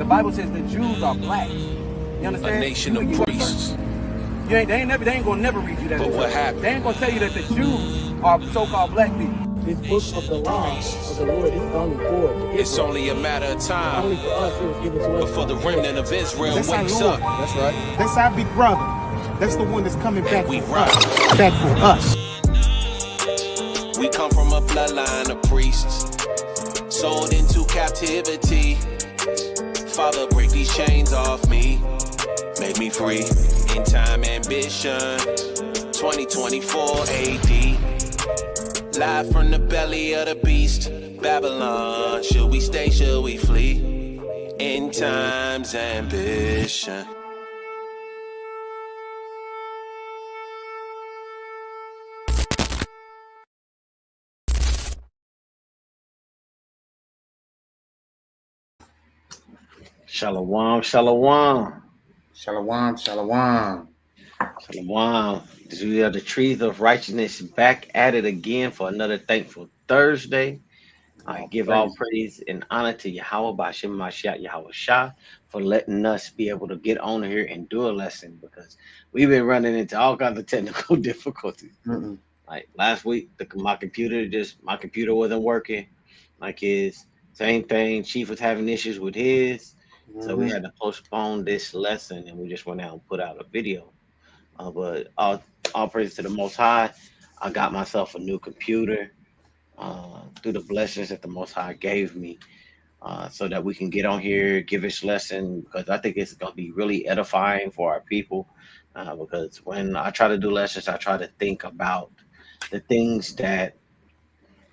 Bible says the Jews are black. You understand? A nation of priests. They ain't gonna never read you that. But what happened? They ain't gonna tell you that the Jews are so-called black people. This book of the law of the Lord is coming forward. It's only a matter of time. Only for us it was given to us. Before the remnant of Israel That's our wakes Lord. up. That's right. That's our big brother. That's the one that's coming back we for ride. us. Back for us. We come from a bloodline of priests, sold into captivity. Father, break these chains off me. Make me free. In time, ambition. 2024 AD. Live from the belly of the beast. Babylon. Should we stay? Should we flee? In time's ambition. Shalom, shalom. Shalom, shalom. Shalom. We are the trees of righteousness back at it again for another thankful Thursday. I give all praise and honor to Yahweh B'Shem Mashiach Yahweh Shah for letting us be able to get on here and do a lesson, because we've been running into all kinds of technical difficulties. Like last week, my computer wasn't working. My kids, same thing. Chief was having issues with his. So we had to postpone this lesson, and we just went out and put out a video. But all praise to the Most High. I got myself a new computer through the blessings that the Most High gave me, so that we can get on here, give this lesson, because I think it's going to be really edifying for our people. Because when I try to do lessons, I try to think about the things that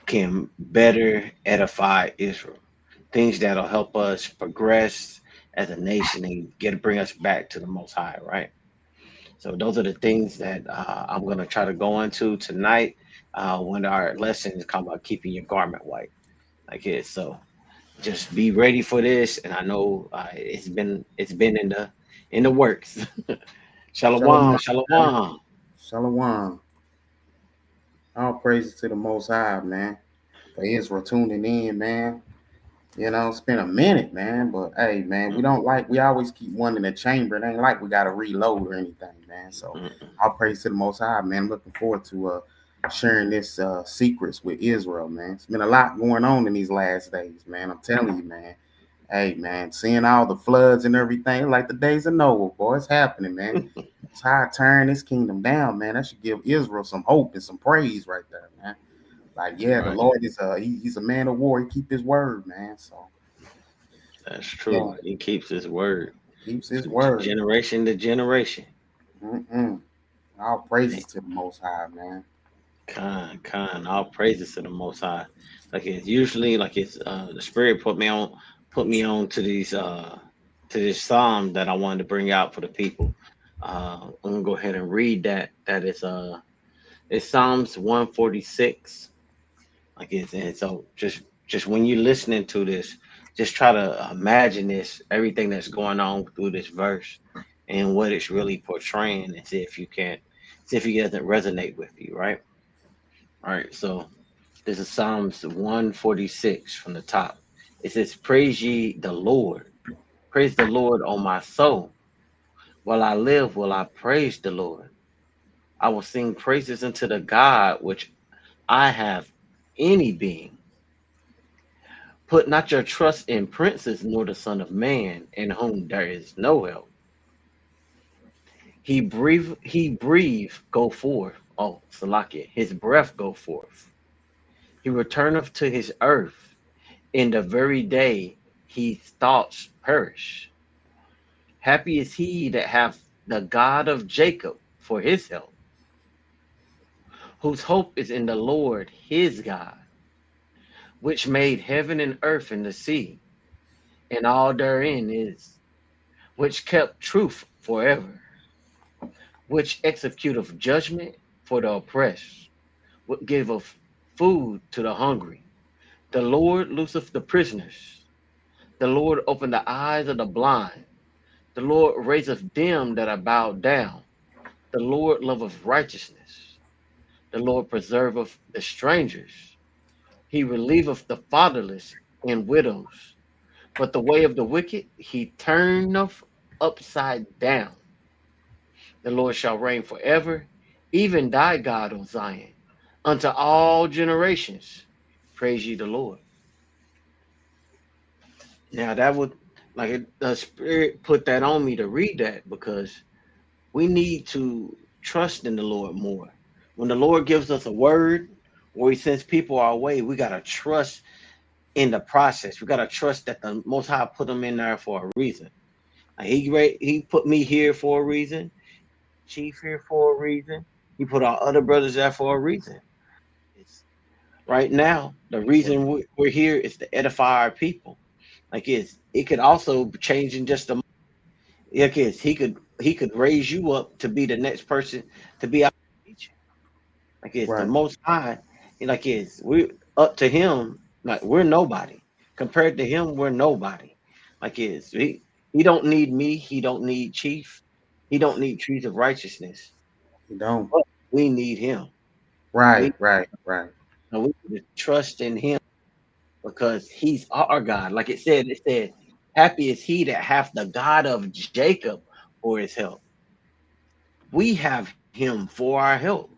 can better edify Israel, things that'll help us progress as a nation and bring us back to the Most High, right? So those are the things that I'm going to try to go into tonight when our lesson is called about keeping your garment white, like it. So just be ready for this, and I know it's been in the works. Shalom, shalom. Shalom. All praises to the Most High, man. For Israel tuning in, man. You know, it's been a minute, man. But hey, man, we always keep one in the chamber. It ain't like we got to reload or anything, man. So all praise to the Most High, man. Looking forward to sharing this secrets with Israel, man. It's been a lot going on in these last days, man. I'm telling you, man. Hey, man, seeing all the floods and everything, like the days of Noah, boy, it's happening, man. It's how to turn this kingdom down, man. That should give Israel some hope and some praise right there, man. Like, yeah, the Lord is he's a man of war. He keep his word, man. So that's true. Yeah. He keeps his word. Keeps his word. Generation to generation. All praises to the Most High, man. Khan. All praises to the Most High. Like it's usually the Spirit put me on to these to this psalm that I wanted to bring out for the people. I'm gonna go ahead and read that. That is it's Psalms 146. And so just when you're listening to this, just try to imagine everything that's going on through this verse and what it's really portraying, and see if it doesn't resonate with you, right? All right, so this is Psalms 146 from the top. It says, "Praise ye the Lord. Praise the Lord, O my soul. While I live, will I praise the Lord. I will sing praises unto the God which I have any being. Put not your trust in princes, nor the Son of Man, in whom there is no help. He breathe, go forth. Oh, Salakia, his breath go forth. He returneth to his earth. In the very day his thoughts perish. Happy is he that hath the God of Jacob for his help, whose hope is in the Lord his God, which made heaven and earth and the sea, and all therein is, which kept truth forever, which executeth judgment for the oppressed, which giveth food to the hungry. The Lord looseth the prisoners. The Lord opened the eyes of the blind. The Lord raiseth them that are bowed down. The Lord loveth righteousness. The Lord preserveth the strangers. He relieveth the fatherless and widows. but the way of the wicked he turneth upside down. The Lord shall reign forever, even thy God, O Zion, unto all generations. Praise ye the Lord. Now that would the Spirit put that on me to read that because we need to trust in the Lord more. When the Lord gives us a word or he sends people our way, we gotta trust in the process. We gotta trust that the Most High put them in there for a reason. Like he put me here for a reason. Chief here for a reason. He put our other brothers there for a reason. It's right now the reason we're here is to edify our people. Like it could also change in just a like he could raise you up to be the next person to be our teacher. Like it's the Right. most high. Like we up to him, like we're nobody. Compared to him, we're nobody. Like he don't need me, he don't need chief, he don't need trees of righteousness. You don't. But we need him. We Right, right, right. and we need to trust in him because he's our God. Like it said, happy is he that hath the God of Jacob for his help. We have him for our help.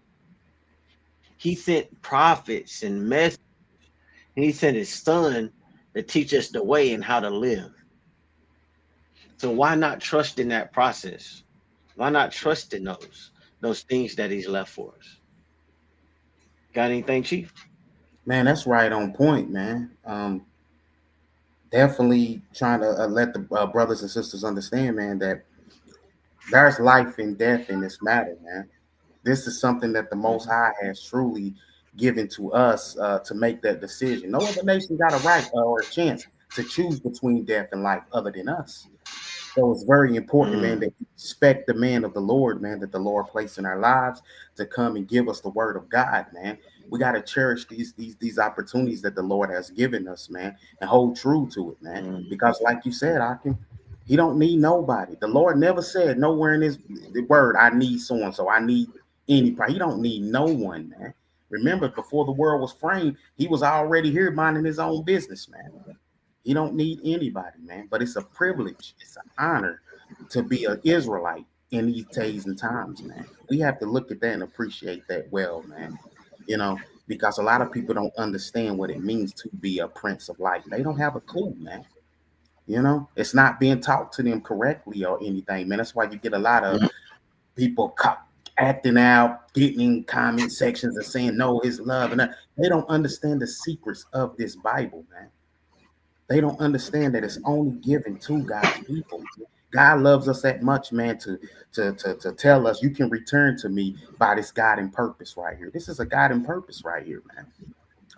He sent prophets and messengers, and he sent his son to teach us the way and how to live. So why not trust in that process? Why not trust in those things that he's left for us? Got anything, Chief? Man, that's right on point, man. Definitely trying to let the brothers and sisters understand, man, that there's life and death in this matter, man. This is something that the Most Mhm. High has truly given to us to make that decision. No other nation got a right or a chance to choose between death and life other than us. So it's very important, man, Mm, that we respect the man of the Lord, man, that the Lord placed in our lives to come and give us the word of God, man. We got to cherish these opportunities that the Lord has given us, man, and hold true to it, man. mm, Because like you said, he don't need nobody. The Lord never said nowhere in his the word, I need so and so. I need anybody. He don't need no one, man. Remember, before the world was framed, he was already here minding his own business, man. He don't need anybody, man. But it's a privilege, it's an honor to be an Israelite in these days and times, man. We have to look at that and appreciate that well, man. Because a lot of people don't understand what it means to be a prince of light. They don't have a clue, man. It's not being taught to them correctly or anything, man. That's why you get a lot of mm, people acting out, getting in comment sections and saying no, his love, and that. They don't understand the secrets of this Bible, man. They don't understand that it's only given to God's people. God loves us that much, man, to tell us you can return to me by this God and purpose right here. This is a God and purpose right here, man.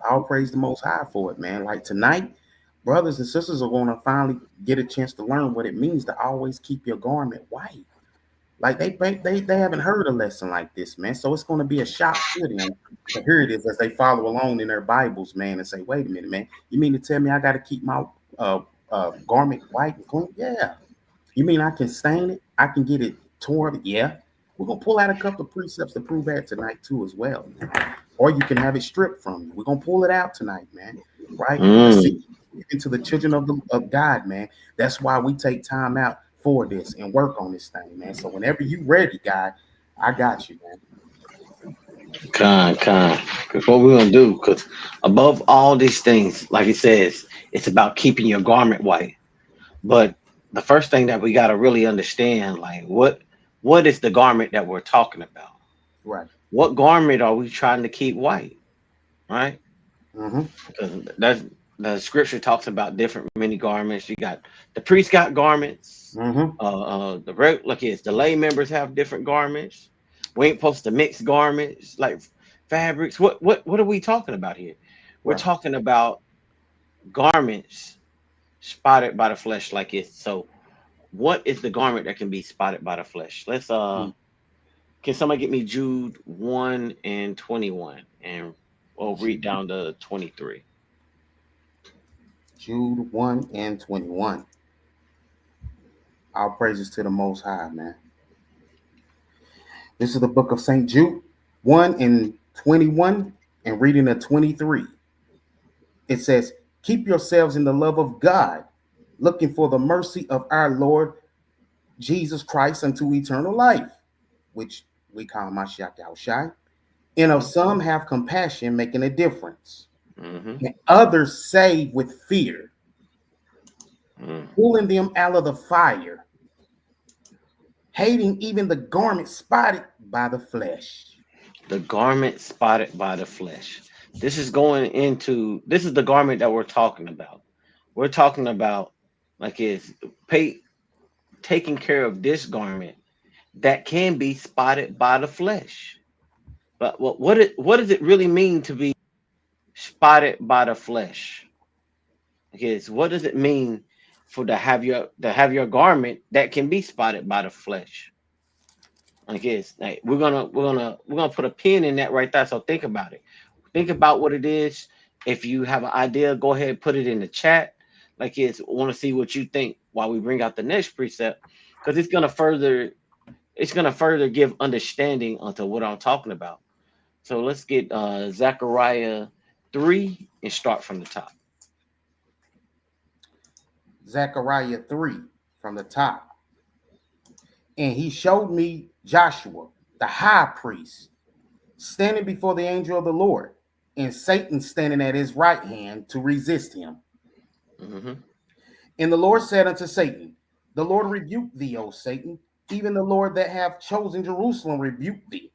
I'll praise the Most High for it, man. Like tonight, brothers and sisters are going to finally get a chance to learn what it means to always keep your garment white. Like they haven't heard a lesson like this, man. So it's going to be a shock to them to hear it is as they follow along in their Bibles, man, and say, "Wait a minute, man. You mean to tell me I got to keep my garment white and clean? Yeah. You mean I can stain it? I can get it torn? Yeah. We're gonna pull out a couple of precepts to prove that tonight too, as well, man. Or you can have it stripped from you. We're gonna pull it out tonight, man. Right? The secret mm. into the children of God, man. That's why we take time out for this and work on this thing, man. So whenever you ready, God, I got you, man. Con. Because what we're gonna do, because above all these things, like it says, it's about keeping your garment white. But the first thing that we gotta really understand, like what is the garment that we're talking about? Right. What garment are we trying to keep white? Right? Mm-hmm. Because that's the scripture talks about different many garments. You got the priest got garments. Mm-hmm. Look, it's the lay members have different garments. We ain't supposed to mix garments like fabrics. What are we talking about here? We're Right. talking about garments spotted by the flesh, like it's so. What is the garment that can be spotted by the flesh? Let's Mm. can somebody get me Jude 1:21 and we'll read down to 23. Jude 1:21. All praises to the Most High, man. This is the book of St. Jude 1:21 and reading at 23. It says, keep yourselves in the love of God, looking for the mercy of our Lord Jesus Christ unto eternal life, which we call Mashiach Yahushai. And of some have compassion, making a difference. Mm-hmm. And others save with fear, pulling them out of the fire, hating even the garment spotted by the flesh. The garment spotted by the flesh. This is the garment that we're talking about. We're talking about like is pay taking care of this garment that can be spotted by the flesh. But what does it really mean to be spotted by the flesh? Is what does it mean for to have your garment that can be spotted by the flesh? Like it's like we're gonna put a pin in that right there. So think about it. Think about what it is. If you have an idea, go ahead and put it in the chat. Like it's want to see what you think while we bring out the next precept, because it's gonna further give understanding onto what I'm talking about. So let's get Zechariah 3 and start from the top. Zechariah 3 from the top. And he showed me Joshua, the high priest, standing before the angel of the Lord, and Satan standing at his right hand to resist him. Mm-hmm. And the Lord said unto Satan, the Lord rebuke thee, O Satan, even the Lord that hath chosen Jerusalem rebuke thee.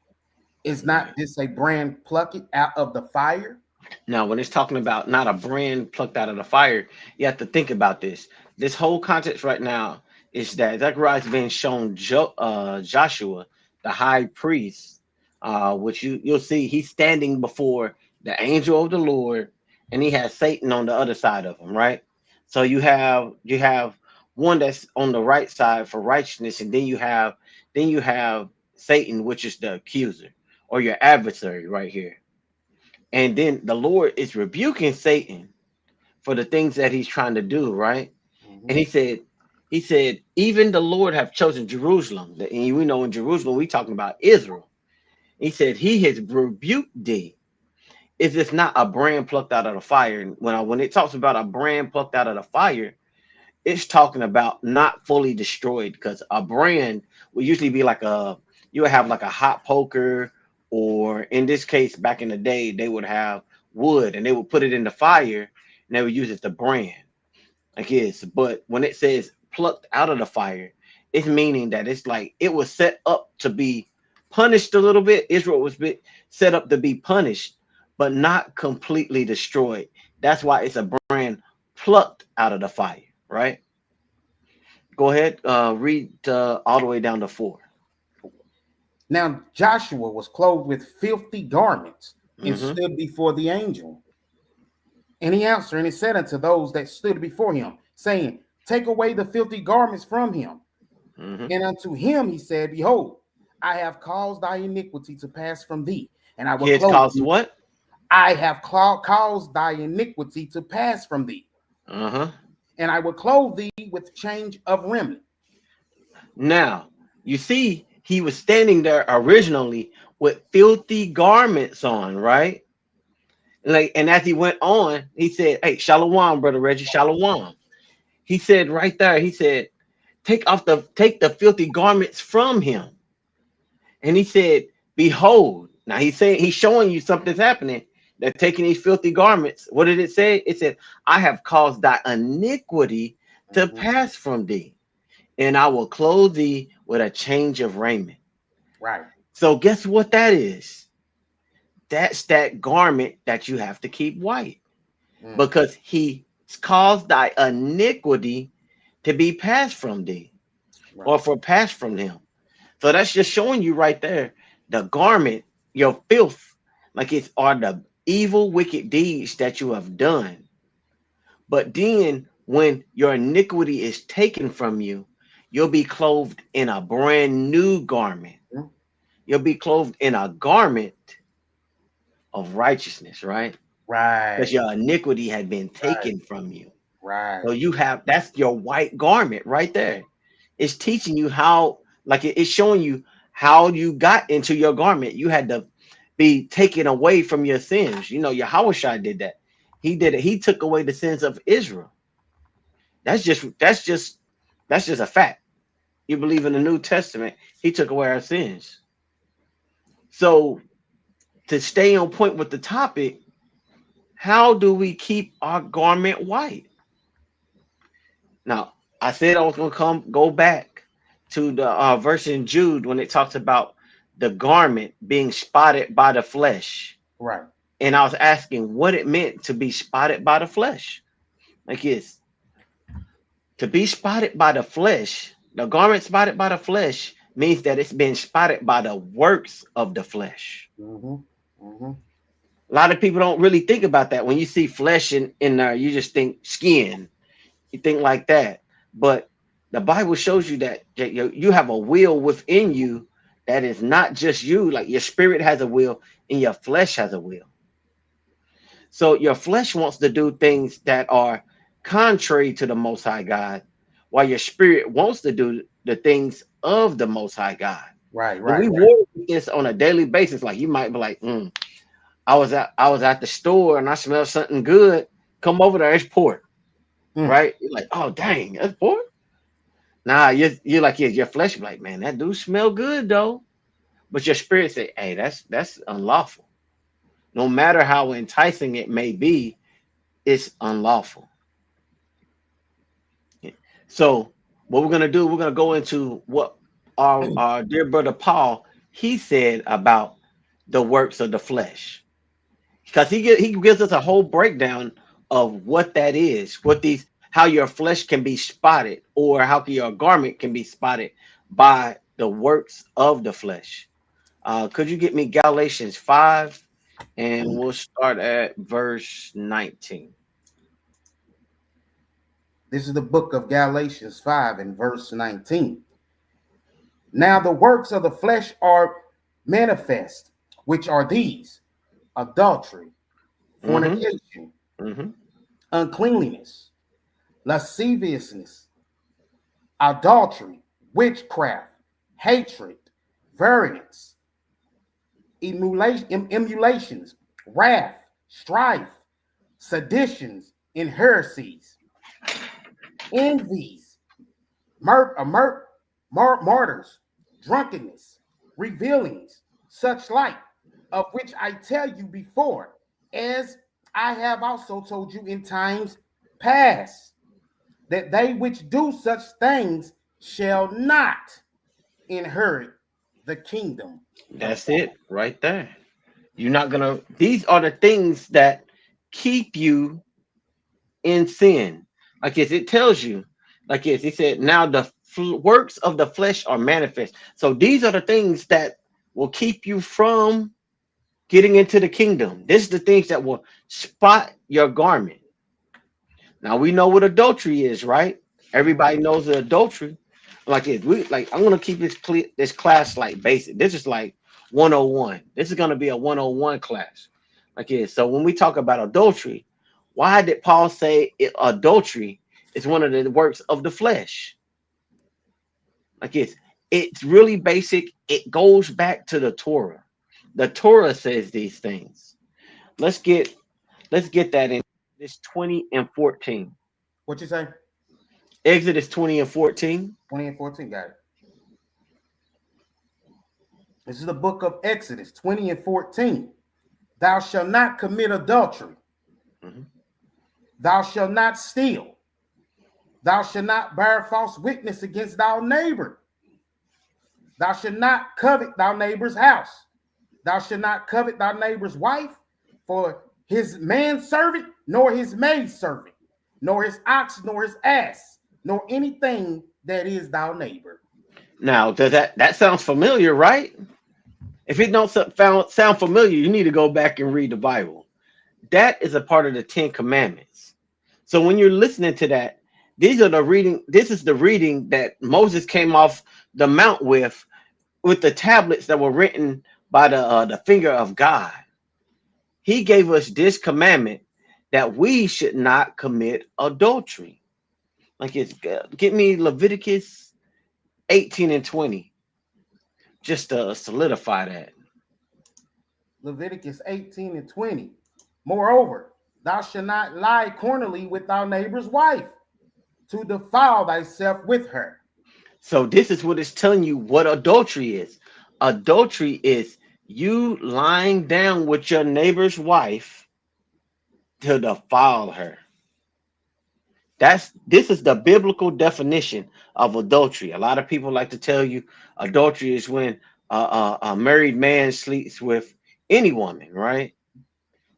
Is not this a brand plucked out of the fire? Now, when it's talking about not a brand plucked out of the fire, you have to think about this. This whole context right now is that Zechariah is being shown Joshua, the high priest, which you'll see he's standing before the angel of the Lord, and he has Satan on the other side of him, right? So you have one that's on the right side for righteousness, and then you have Satan, which is the accuser or your adversary right here. And then the Lord is rebuking Satan for the things that he's trying to do, right? Mm-hmm. And he said, even the Lord have chosen Jerusalem. And we know in Jerusalem, we talking about Israel. He said, he has rebuked thee. Is this not a brand plucked out of the fire? And when it talks about a brand plucked out of the fire, it's talking about not fully destroyed, because a brand will usually be you would have like a hot poker, or in this case, back in the day, they would have wood and they would put it in the fire and they would use it to brand. Like it's, but when it says plucked out of the fire, it's meaning that it's like it was set up to be punished a little bit. Israel was set up to be punished, but not completely destroyed. That's why it's a brand plucked out of the fire, right? Go ahead, read all the way down to 4. Now Joshua was clothed with filthy garments and Mm-hmm. stood before the angel. And he answered and he said unto those that stood before him, saying, take away the filthy garments from him. Mm-hmm. And unto him he said, behold, I have caused thy iniquity to pass from thee, and I will Kids clothe caused thee. what? I have caused thy iniquity to pass from thee, Uh-huh. and I will clothe thee with change of raiment. Now, you see, he was standing there originally with filthy garments on, right? And as he went on, he said, hey, Shalom, brother Reggie, Shalom. He said right there, he said, take the filthy garments from him. And he said, behold. Now he's showing you something's happening. They're taking these filthy garments. What did it say? It said, I have caused thy iniquity to Mm-hmm. pass from thee, and I will clothe thee with a change of raiment. Right. So guess what that is? That's that garment that you have to keep white, Mm. because he caused thy iniquity to be passed from thee, Right. or for passed from him. So that's just showing you right there the garment, your filth, like it's are the evil, wicked deeds that you have done. But then when your iniquity is taken from you, you'll be clothed in a brand new garment. Mm. You'll be clothed in a garment of righteousness, right? Because Right. your iniquity had been Right. taken from you. Right. So that's your white garment right there. It's teaching you how, like it's showing you how you got into your garment. You had to be taken away from your sins. Yahweh did that. He did it. He took away the sins of Israel. That's just a fact. You believe in the New Testament, he took away our sins. So to stay on point with the topic, how do we keep our garment white? Now, I said I was going to go back to the verse in Jude when it talks about the garment being spotted by the flesh. Right. And I was asking what it meant to be spotted by the flesh. Like it's to be spotted by the flesh, the garment spotted by the flesh means that it's been spotted by the works of the flesh. Mm-hmm. Mm-hmm. A lot of people don't really think about that. When you see flesh in there, you just think skin. You think like that. But the Bible shows you that you have a will within you that is not just you. Like your spirit has a will and your flesh has a will. So your flesh wants to do things that are contrary to the Most High God, while your spirit wants to do the things of the Most High God. Right. And we Right. work with this on a daily basis. Like you might be like, I was at the store and I smelled something good. Come over there, it's pork. Mm. Right? You're like, oh dang, that's pork. Nah, you're like, yeah, your flesh be like, man, that do smell good though. But your spirit say, hey, that's unlawful. No matter how enticing it may be, it's unlawful. So what we're gonna do, we're gonna go into what our dear brother Paul he said about the works of the flesh, because he gives us a whole breakdown of what that is, what these how your flesh can be spotted, or how your garment can be spotted by the works of the flesh. Could you get me Galatians 5, and we'll start at verse 19. This is the book of Galatians 5 and verse 19. Now the works of the flesh are manifest, which are these: adultery, Mm-hmm. fornication, Mm-hmm. uncleanliness, lasciviousness, adultery, witchcraft, hatred, variance, emulations, wrath, strife, seditions, and heresies, envies, martyrs, drunkenness, revealings, such like, of which I tell you before, as I have also told you in times past, that they which do such things shall not inherit the kingdom of That's God. it right there. You're not gonna. These are the things that keep you in sin. Like yes, it tells you. Like yes, he said, now the works of the flesh are manifest. So these are the things that will keep you from getting into the kingdom. This is the things that will spot your garment. Now we know what adultery is, right? Everybody knows the adultery. Like this, we like. I'm gonna keep this class like basic. This is like 101. This is gonna be a 101 class. Like this. So when we talk about adultery, why did Paul say adultery is one of the works of the flesh? Like it's really basic. It goes back to the Torah. The Torah says these things. Let's get that in this 20 and 14. What you say? Exodus 20 and 14. 20 and 14, got it. This is the book of Exodus 20 and 14. Thou shalt not commit adultery. Mhm. Thou shalt not steal. Thou shalt not bear false witness against thy neighbor. Thou shalt not covet thy neighbor's house. Thou shalt not covet thy neighbor's wife, for his manservant, nor his maidservant, nor his ox, nor his ass, nor anything that is thy neighbor. Now, does that sounds familiar, right? If it don't sound familiar, you need to go back and read the Bible. That is a part of the 10 Commandments. So when you're listening to that, these are the reading. This is the reading that Moses came off the mount with the tablets that were written by the finger of God. He gave us this commandment that we should not commit adultery. Like it's get me Leviticus 18 and 20, just to solidify that. Leviticus 18 and 20. Moreover, thou shalt not lie cornerly with thy neighbor's wife. to defile thyself with her. So this is what it's telling you what adultery is. Adultery is you lying down with your neighbor's wife to defile her. This is the biblical definition of adultery. A lot of people like to tell you adultery is when a married man sleeps with any woman, right?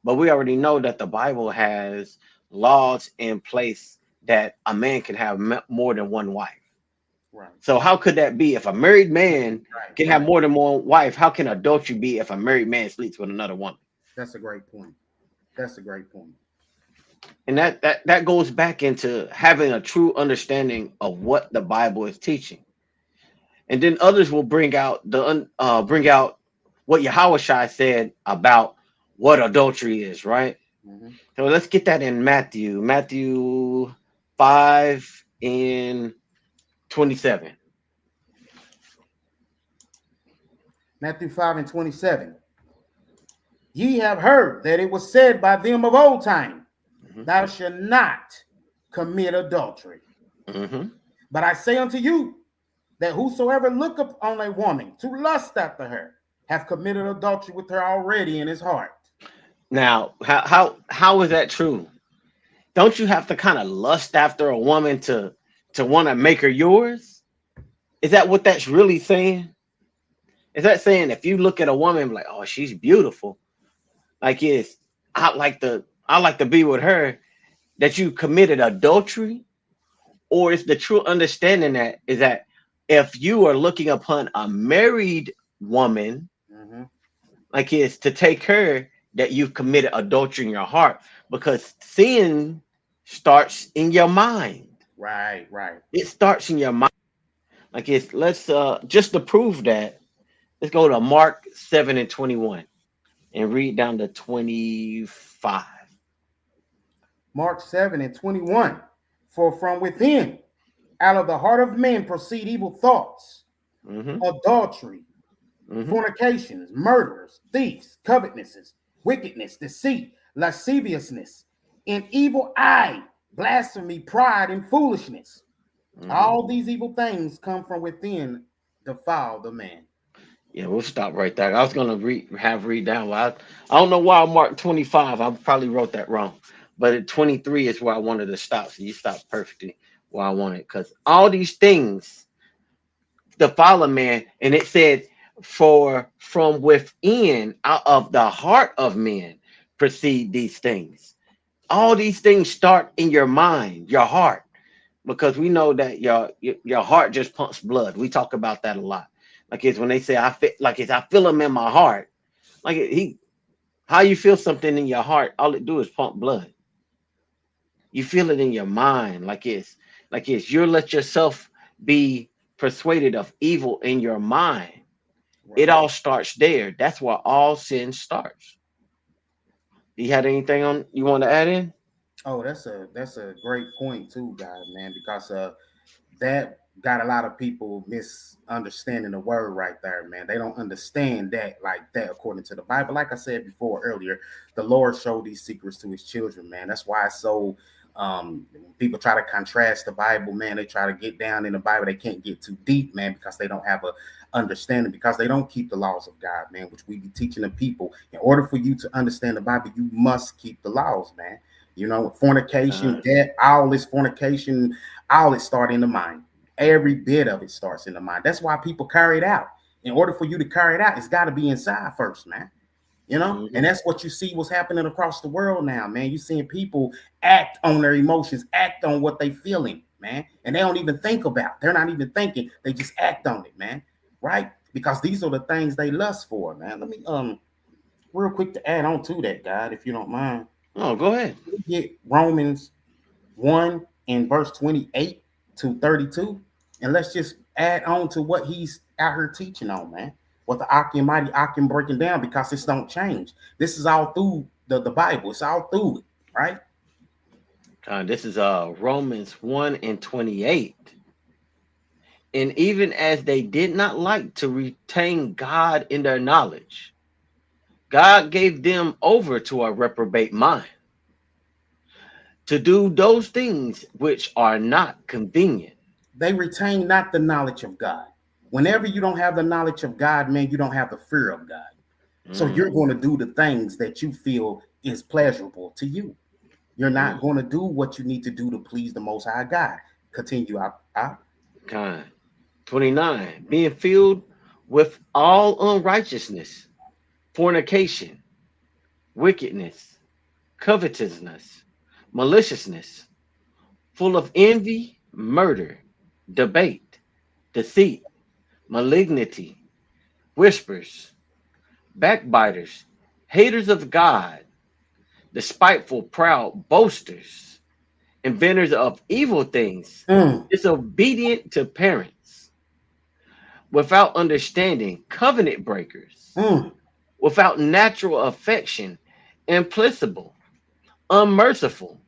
But we already know that the Bible has laws in place that a man can have more than one wife. Right, So how could that be? If a married man right, can have right. more than one wife, how can adultery be if a married man sleeps with another woman? That's a great point. That's a great point. And that goes back into having a true understanding of what the Bible is teaching. And then others will bring out what Yahushua said about what adultery is, right? Mm-hmm. So let's get that in Matthew 5 and 27. Matthew 5 and 27. Ye have heard that it was said by them of old time, Mm-hmm. thou shalt not commit adultery. Mm-hmm. But I say unto you that whosoever looketh on a woman to lust after her hath committed adultery with her already in his heart. Now, how is that true? Don't you have to kind of lust after a woman to want to make her yours? Is that what that's really saying? Is that saying if you look at a woman like, oh, she's beautiful, like yes, I like to be with her, that you committed adultery? Or is the true understanding that is that if you are looking upon a married woman, Mm-hmm. like is to take her, that you've committed adultery in your heart, because sin starts in your mind. Right, right. It starts in your mind. Like it's let's just to prove that, let's go to Mark 7 and 21 and read down to 25. Mark 7 and 21. For from within, out of the heart of men, proceed evil thoughts, Mm-hmm. adultery, Mm-hmm. fornications, murderers, thieves, covetousnesses, wickedness, deceit, lasciviousness, an evil eye, blasphemy, pride, and foolishness. Mm-hmm. All these evil things come from within, defile the man. Yeah, we'll stop right there. I was gonna read down. I don't know why I marked 25. I probably wrote that wrong. But at 23 is where I wanted to stop. So you stopped perfectly where I wanted. Because all these things defile a man, and it said, for from within, out of the heart of men, proceed these things. All these things start in your mind, your heart, because we know that your heart just pumps blood. We talk about that a lot. Like it's when they say I feel him in my heart. How you feel something in your heart, all it do is pump blood. You feel it in your mind, like it's you let yourself be persuaded of evil in your mind. It Right. all starts there. That's where all sin starts. Do you had anything on you want to add in? Oh, that's a great point too, guys, man, because that got a lot of people misunderstanding the word right there, man. They don't understand that like that according to the Bible. Like I said before earlier, the Lord showed these secrets to his children, man. That's why it's so when people try to contrast the Bible, man, they try to get down in the Bible, they can't get too deep, man, because they don't have a understanding, because they don't keep the laws of God, man, which we be teaching the people. In order for you to understand the Bible, you must keep the laws, man. You know, fornication, Uh, debt, all this fornication, all it starts in the mind. Every bit of it starts in the mind. That's why people carry it out. In order for you to carry it out, it's got to be inside first, man. You know, and mhm. that's what you see what's happening across the world now, man. You seeing people act on their emotions, act on what they feeling, man, and they don't even think about. They're not even thinking. They just act on it, man. Right? Because these are the things they lust for, man. Let me real quick to add on to that, God, if you don't mind. Oh, go ahead. We get Romans 1 and verse 28 to 32. And let's just add on to what he's out here teaching on, man. What the Aki and Mighty Akim breaking down, because this don't change. This is all through the Bible. It's all through it, right? This is Romans 1 and 28. And even as they did not like to retain God in their knowledge, God gave them over to a reprobate mind to do those things which are not convenient. They retain not the knowledge of God. Whenever you don't have the knowledge of God, man, you don't have the fear of God. So you're Mm, going to do the things that you feel is pleasurable to you. You're mm, not going to do what you need to do to please the Most High God. Continue. kind. 29. Being filled with all unrighteousness, fornication, wickedness, covetousness, maliciousness, full of envy, murder, debate, deceit, malignity, whispers, backbiters, haters of God, despiteful, proud, boasters, inventors of evil things, Mm, disobedient to parents, without understanding, covenant breakers, mm. without natural affection, implacable, unmerciful.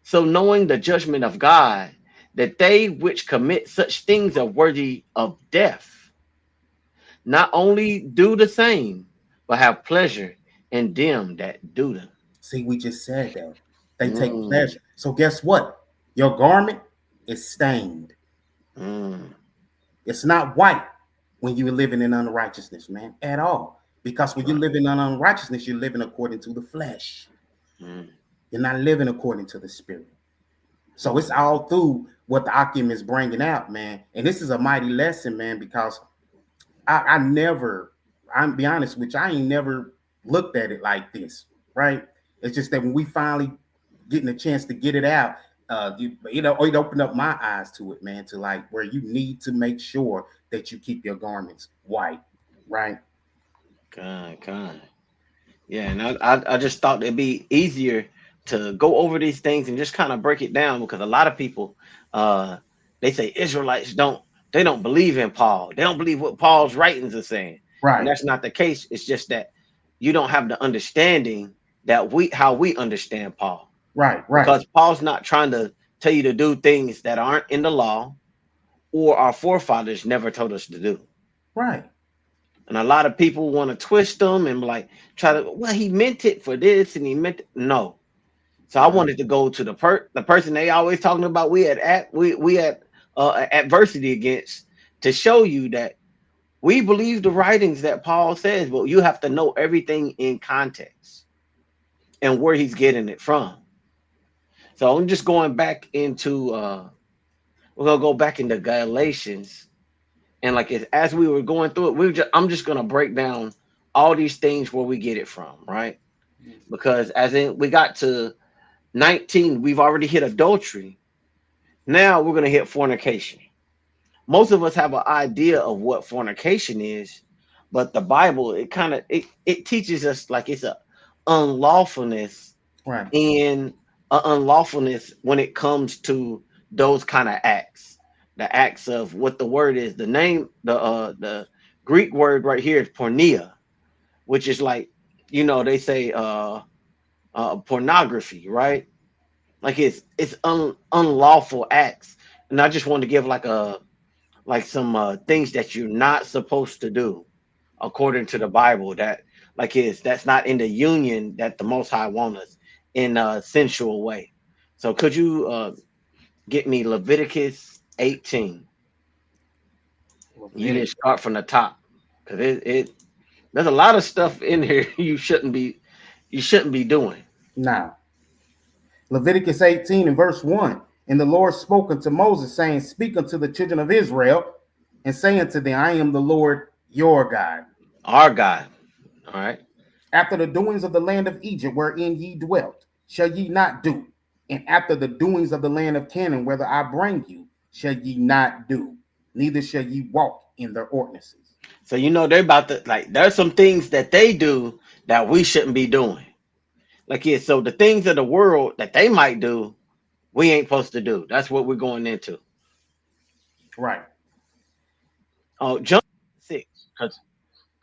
So knowing the judgment of God, that they which commit such things are worthy of death, not only do the same, but have pleasure in them that do them. See, we just said that. They take Mm, pleasure. So guess what? Your garment is stained. mm, It's not white when you're living in unrighteousness, man, at all. Because when you're right, living in unrighteousness, you're living according to the flesh. mm, You're not living according to the spirit. So it's mm, all through what the Akim is bringing out, man. And this is a mighty lesson, man, because I never, I'm be honest with you, I ain't never looked at it like this, right? It's just that when we finally getting a chance to get it out, it opened up my eyes to it, man, to like where you need to make sure that you keep your garments white, right? kind. Yeah, and I just thought it'd be easier to go over these things and just kind of break it down because a lot of people uh they say Israelites don't believe in Paul. They don't believe what Paul's writings are saying. And Right, that's not the case. It's just that you don't have the understanding that we how we understand Paul. right, right, Because Paul's not trying to tell you to do things that aren't in the law or our forefathers never told us to do. right. And a lot of people want to twist them and like try to, well, he meant it for this and he meant it. No. So I Uh, wanted to go to the person they always talking about we had adversity against to show you that we believe the writings that Paul says, but you have to know everything in context and where he's getting it from. So I'm just going back into we're gonna go back into Galatians. And like as we were going through it, I'm just gonna break down all these things where we get it from, right? Because as in we got to 19, we've already hit adultery. Now we're gonna hit fornication. Most of us have an idea of what fornication is, but the Bible it teaches us like it's a unlawfulness right. and unlawfulness when it comes to those kind of acts. The acts of what the word is, the name, the Greek word right here is porneia, which is like, they say pornography, right? Like it's unlawful acts. And I just wanted to give like some things that you're not supposed to do according to the Bible, that like is that's not in the union that the Most High want us in a sensual way. So could you get me Leviticus 18? You didn't Leviticus. start from the top because it there's a lot of stuff in here you shouldn't be doing. Now, Leviticus 18 and verse 1. And the Lord spoke unto Moses, saying, Speak unto the children of Israel, and say unto them, I am the Lord your God. Our God, all right. After the doings of the land of Egypt, wherein ye dwelt, shall ye not do. And after the doings of the land of Canaan, whither I bring you, shall ye not do. Neither shall ye walk in their ordinances. So they're about to like there's some things that they do that we shouldn't be doing. Like yeah, so the things of the world that they might do, we ain't supposed to do. That's what we're going into. Right. Oh, jump 6, because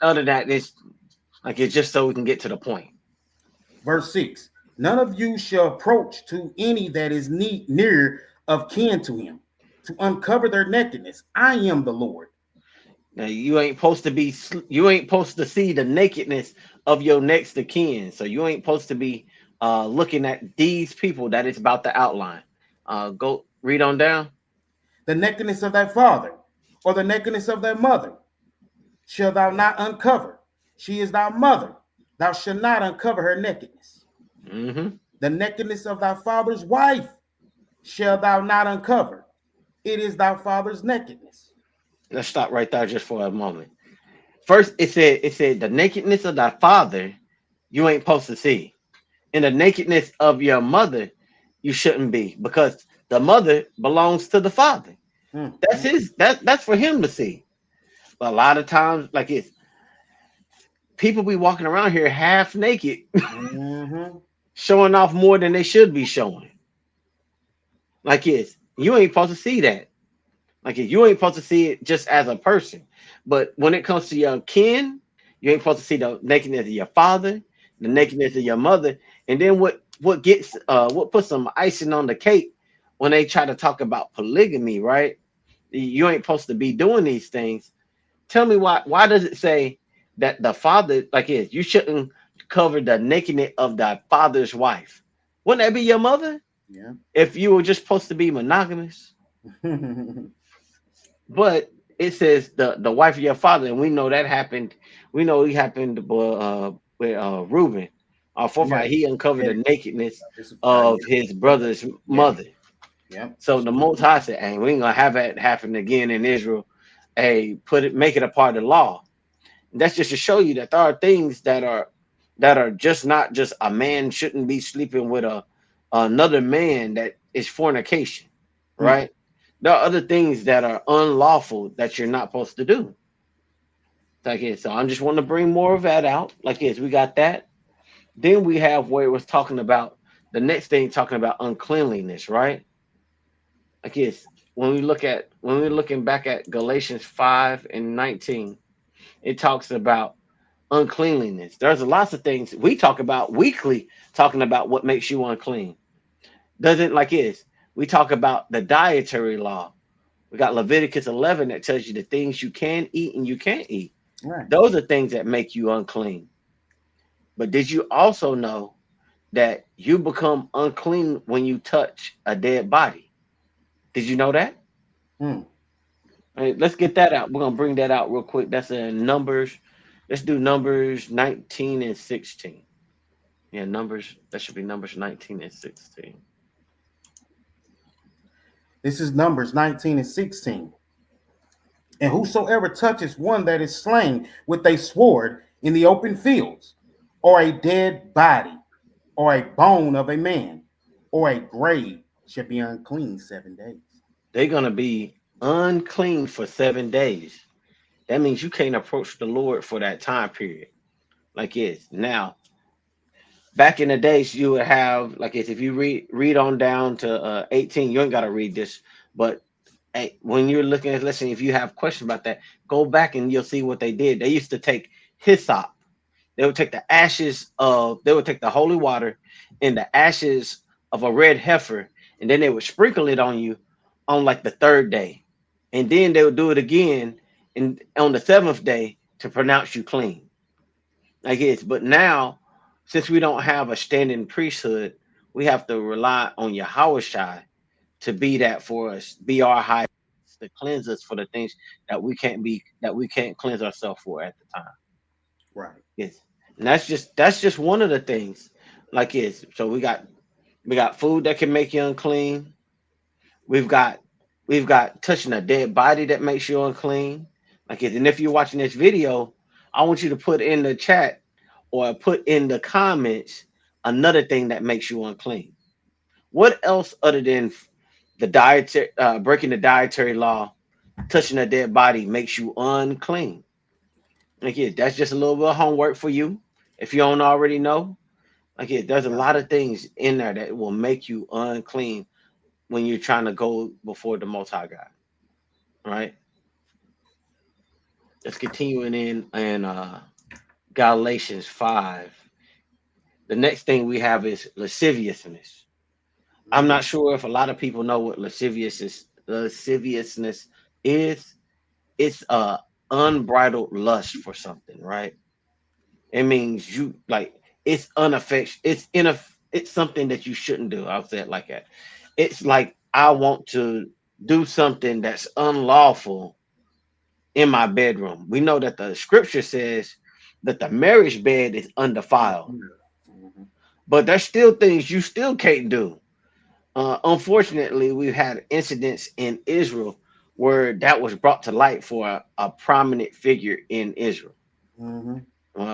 other than that, it's just so we can get to the point. Verse 6. None of you shall approach to any that is near of kin to him, to uncover their nakedness. I am the Lord. Now you ain't supposed to see the nakedness of your next of kin. So you ain't supposed to be looking at these people that it's about to outline. Go read on down. The nakedness of thy father, or the nakedness of thy mother, shall thou not uncover. She is thy mother. Thou shalt not uncover her nakedness. Mm-hmm. The nakedness of thy father's wife shall thou not uncover. It is thy father's nakedness. Let's stop right there just for a moment. First, it said the nakedness of thy father you ain't supposed to see, and the nakedness of your mother you shouldn't be, because the mother belongs to the father. That's his. That's for him to see. But a lot of times, like it's people be walking around here half naked, Mm-hmm. showing off more than they should be showing. Like it's you ain't supposed to see that. Like you ain't supposed to see it just as a person. But when it comes to your kin, you ain't supposed to see the nakedness of your father, the nakedness of your mother. And then what puts some icing on the cake when they try to talk about polygamy, right? You ain't supposed to be doing these things. Tell me why does it say that the father, like is you shouldn't cover the nakedness of thy father's wife? Wouldn't that be your mother Yeah. if you were just supposed to be monogamous? But it says the wife of your father, and we know that happened. We know it happened with Reuben. Our Yeah. forefather, he uncovered Yeah. the nakedness This, of yeah. his brother's Yeah. mother. Yeah. So the Most High said, "Hey, we ain't gonna have that happen again in Israel. Hey, make it a part of the law." That's just to show you that there are things that are just not just a man shouldn't be sleeping with another man, that is fornication, Mm. right? There are other things that are unlawful that you're not supposed to do. Like it. So I'm just want to bring more of that out. Like is we got that. Then we have where it was talking about the next thing, talking about uncleanliness, right? Like it's when we're looking back at Galatians 5:19, it talks about uncleanliness. There's lots of things we talk about weekly, talking about what makes you unclean. Doesn't like is we talk about the dietary law. We got Leviticus 11 that tells you the things you can eat and you can't eat. Right. Those are things that make you unclean. But did you also know that you become unclean when you touch a dead body? Did you know that? Mm. All right, let's get that out. We're gonna bring that out real quick. That's in Numbers. Let's do Numbers 19 and 16. Yeah, Numbers. That should be Numbers 19 and 16. This is Numbers 19 and 16. And whosoever touches one that is slain with a sword in the open fields, or a dead body, or a bone of a man, or a grave, shall be unclean 7 days. They're gonna be unclean for 7 days. That means you can't approach the Lord for that time period. Like it's now. Back in the days, you would have like it's, if you read on down to 18, you ain't gotta read this, but hey, when you're looking at listening, if you have questions about that, go back and you'll see what they did. They used to take hyssop. They would take the holy water and the ashes of a red heifer, and then they would sprinkle it on you on like the third day. And then they would do it again and on the seventh day to pronounce you clean. I guess. But now, since we don't have a standing priesthood, we have to rely on Yahweh to be that for us, be our high priest, to cleanse us for the things that we can't cleanse ourselves for at the time. Right. Yes. And that's just one of the things. Like is so we got food that can make you unclean. We've got we've got touching a dead body that makes you unclean. Like it, and if you're watching this video, I want you to put in the chat or put in the comments another thing that makes you unclean. What else other than the dietary breaking the dietary law, touching a dead body makes you unclean? Like yeah, that's just a little bit of homework for you if you don't already know. Like yeah, there's a lot of things in there that will make you unclean when you're trying to go before the Most High God. All right, let's continuing in Galatians 5. The next thing we have is lasciviousness. I'm Mm. not sure if a lot of people know what lasciviousness is. It's unbridled lust for something, right? It means you like it's unaffection. It's enough. it's something that you shouldn't do. I'll say it like that. It's like I want to do something that's unlawful in my bedroom. We know that the scripture says that the marriage bed is undefiled, Mhm. but there's still things you still can't do. Unfortunately, we've had incidents in Israel where that was brought to light for a prominent figure in Israel. Mhm.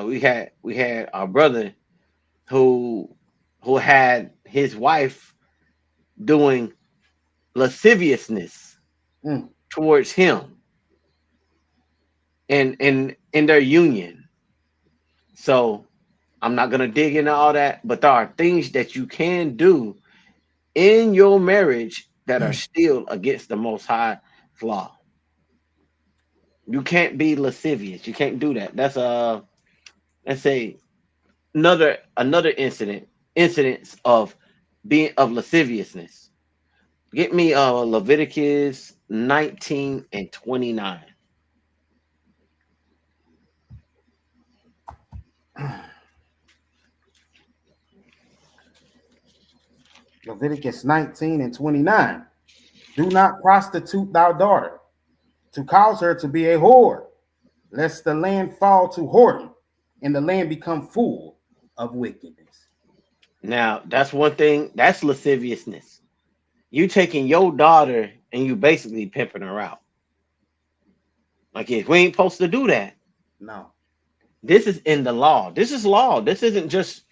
We had our brother who had his wife doing lasciviousness Mm. towards him and in their union. So I'm not gonna dig into all that, but there are things that you can do in your marriage that are still against the Most High law. You can't be lascivious. You can't do that. That's let's say another incidents of being of lasciviousness. Get me Leviticus 19 and 29. Leviticus 19 and 29. Do not prostitute thy daughter, to cause her to be a whore, lest the land fall to whoredom, and the land become full of wickedness. Now that's one thing. That's lasciviousness. You taking your daughter and you basically pimping her out. Like if we ain't supposed to do that. No. This is in the law. This is law. This isn't just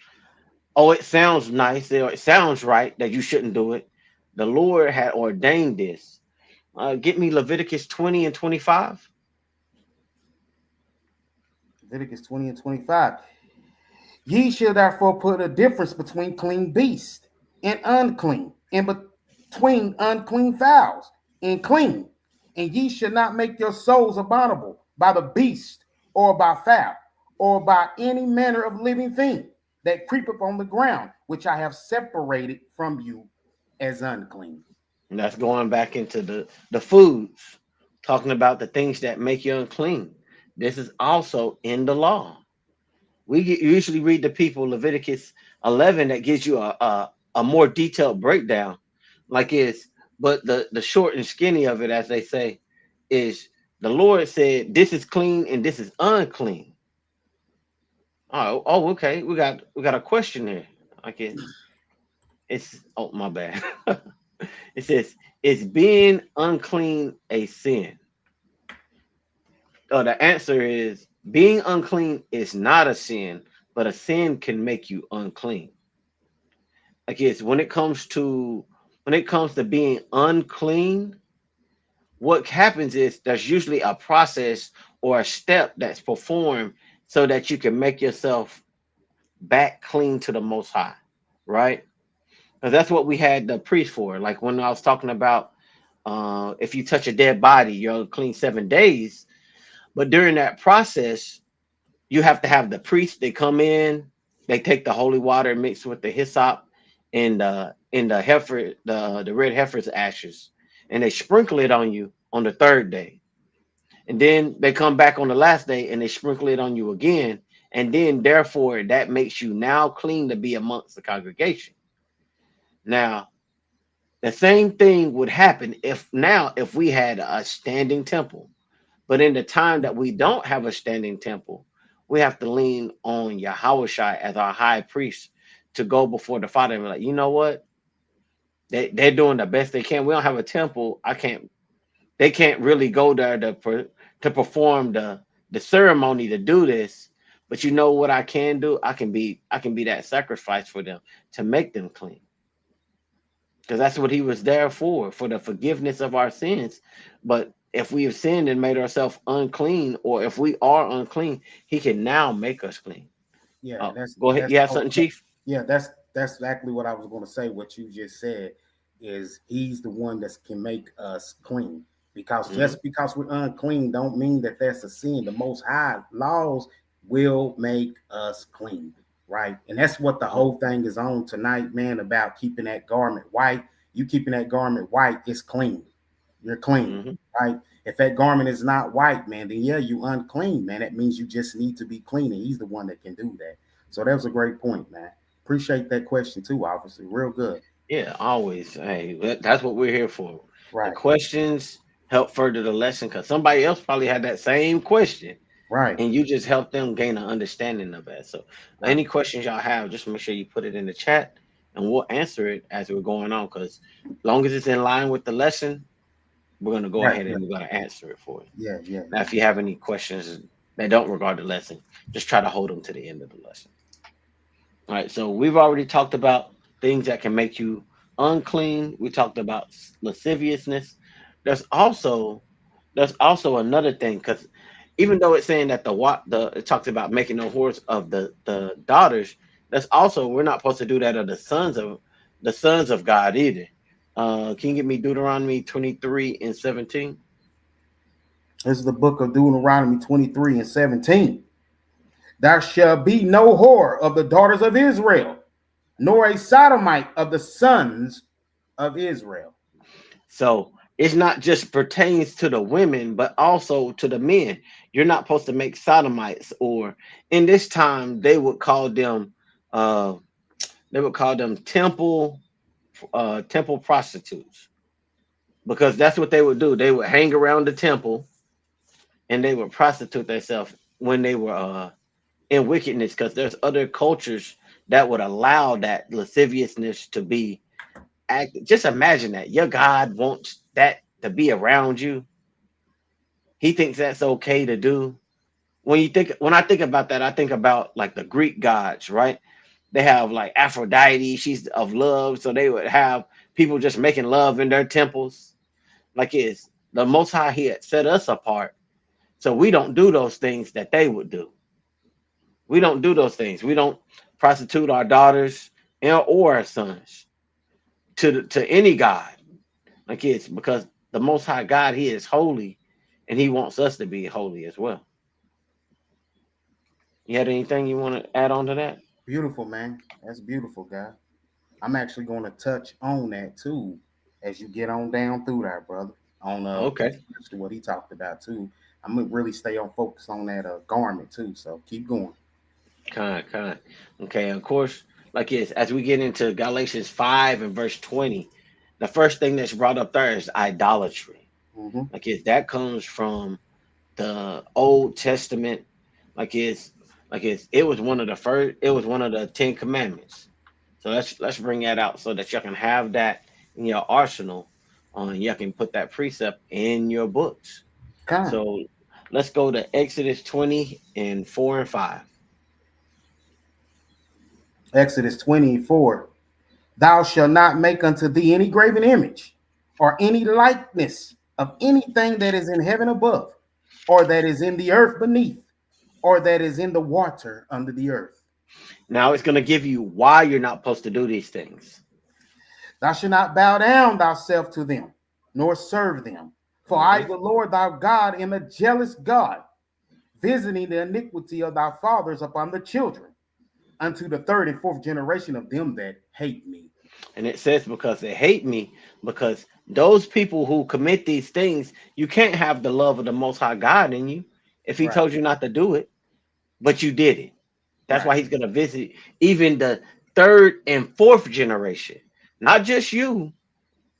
oh, it sounds nice or it sounds right that you shouldn't do it. The Lord had ordained this. Get me Leviticus 20 and 25. Leviticus 20 and 25. Ye shall therefore put a difference between clean beast and unclean, and between unclean fowls and clean. And ye shall not make your souls abominable by the beast, or by fowl, or by any manner of living thing that creepeth on the ground, which I have separated from you as unclean. And that's going back into the foods, talking about the things that make you unclean. This is also in the law. Usually read the people Leviticus 11 that gives you a more detailed breakdown, like is. But the short and skinny of it, as they say, is the Lord said this is clean and this is unclean. Oh, okay. We got a question here. Like it's oh my bad. It says, is being unclean a sin? The answer is being unclean is not a sin, but a sin can make you unclean. Like it's when it comes to being unclean, what happens is there's usually a process or a step that's performed so that you can make yourself back clean to the most high, right? Because that's what we had the priest for. Like when I was talking about if you touch a dead body, you're unclean 7 days. But during that process, you have to have the priest. They come in, they take the holy water mixed with the hyssop and the heifer, the red heifer's ashes, and they sprinkle it on you on the third day. And then they come back on the last day and they sprinkle it on you again. And then therefore that makes you now clean to be amongst the congregation. Now, the same thing would happen if we had a standing temple. But in the time that we don't have a standing temple, we have to lean on Yahushua as our high priest to go before the Father and be like, you know what? They're doing the best they can. We don't have a temple. I can't. They can't really go there to perform the ceremony to do this. But you know what I can do? I can be that sacrifice for them to make them clean. Because that's what he was there for the forgiveness of our sins. But if we have sinned and made ourselves unclean, or if we are unclean, he can now make us clean. Yeah, Oh, go ahead. You have something, Chief? yeah, that's exactly what I was going to say. What you just said is he's the one that can make us clean. Because Hmm. just because we're unclean, don't mean that that's a sin. The Most High laws will make us clean, right? And that's what the whole thing is on tonight, man. About keeping that garment white. You keeping that garment white, it's clean. You're clean, Hmm. right? If that garment is not white, man, then yeah, you unclean, man. That means you just need to be clean, and he's the one that can do that. So that was a great point, man. Appreciate that question too, obviously. Real good. Yeah, always. Hey, that's what we're here for. The Right. questions help further the lesson because somebody else probably had that same question, Right. and you just help them gain an understanding of that. So, Right. any questions y'all have, just make sure you put it in the chat, and we'll answer it as we're going on. Because long as it's in line with the lesson, we're gonna go Right. ahead Yeah. and we're gonna answer it for you. Yeah. Yeah. Now, if you have any questions that don't regard the lesson, just try to hold them to the end of the lesson. All right, so we've already talked about things that can make you unclean. We talked about lasciviousness. There's also there's also another thing because even though it's saying that the it talks about making no whores of the daughters, that's also we're not supposed to do that of the sons of God either. Can you give me Deuteronomy 23 and 17? This is the book of Deuteronomy 23 and 17. There shall be no whore of the daughters of Israel, nor a sodomite of the sons of Israel. So it's not just pertains to the women, but also to the men. You're not supposed to make sodomites, or in this time uh they would call them temple prostitutes because that's what they would do. They would hang around the temple and they would prostitute themselves when they were in wickedness because there's other cultures that would allow that lasciviousness to be act. Just imagine that your God wants that to be around you. He thinks that's okay to do. When I think about that, I think about like the Greek gods, right? They have like Aphrodite, she's of love, so they would have people just making love in their temples. Like it's the Most High he had set us apart, so we don't do those things that they would do. We don't do those things. We don't prostitute our daughters or our sons to any god. Like it's because the Most High God, He is holy, and He wants us to be holy as well. You had anything you want to add on to that? Beautiful, man. That's beautiful, guy. I'm actually going to touch on that too as you get on down through that, brother. On Okay, especially what he talked about too. I'm gonna really stay on focus on that garment too. So keep going. kind. Okay, of course, like it's as we get into Galatians 5 and verse 20, the first thing that's brought up there is idolatry. Mm-hmm. Like it's that comes from the Old Testament. Like it was one of the first. It was one of the Ten Commandments. So let's bring that out so that you can have that in your arsenal. On you can put that precept in your books. Come. So let's go to Exodus 20 and 4 and 5. Exodus 24. Thou shalt not make unto thee any graven image or any likeness of anything that is in heaven above, or that is in the earth beneath, or that is in the water under the earth. Now it's going to give you why you're not supposed to do these things. Thou shalt not bow down thyself to them, nor serve them. For I, Mhm. the Lord thy God, am a jealous God, visiting the iniquity of thy fathers upon the children, unto the third and fourth generation of them that hate me. And it says because they hate me, because those people who commit these things, you can't have the love of the Most High God in you if He Right, told you not to do it, but you did it. That's right, why He's going to visit even the third and fourth generation, not just you.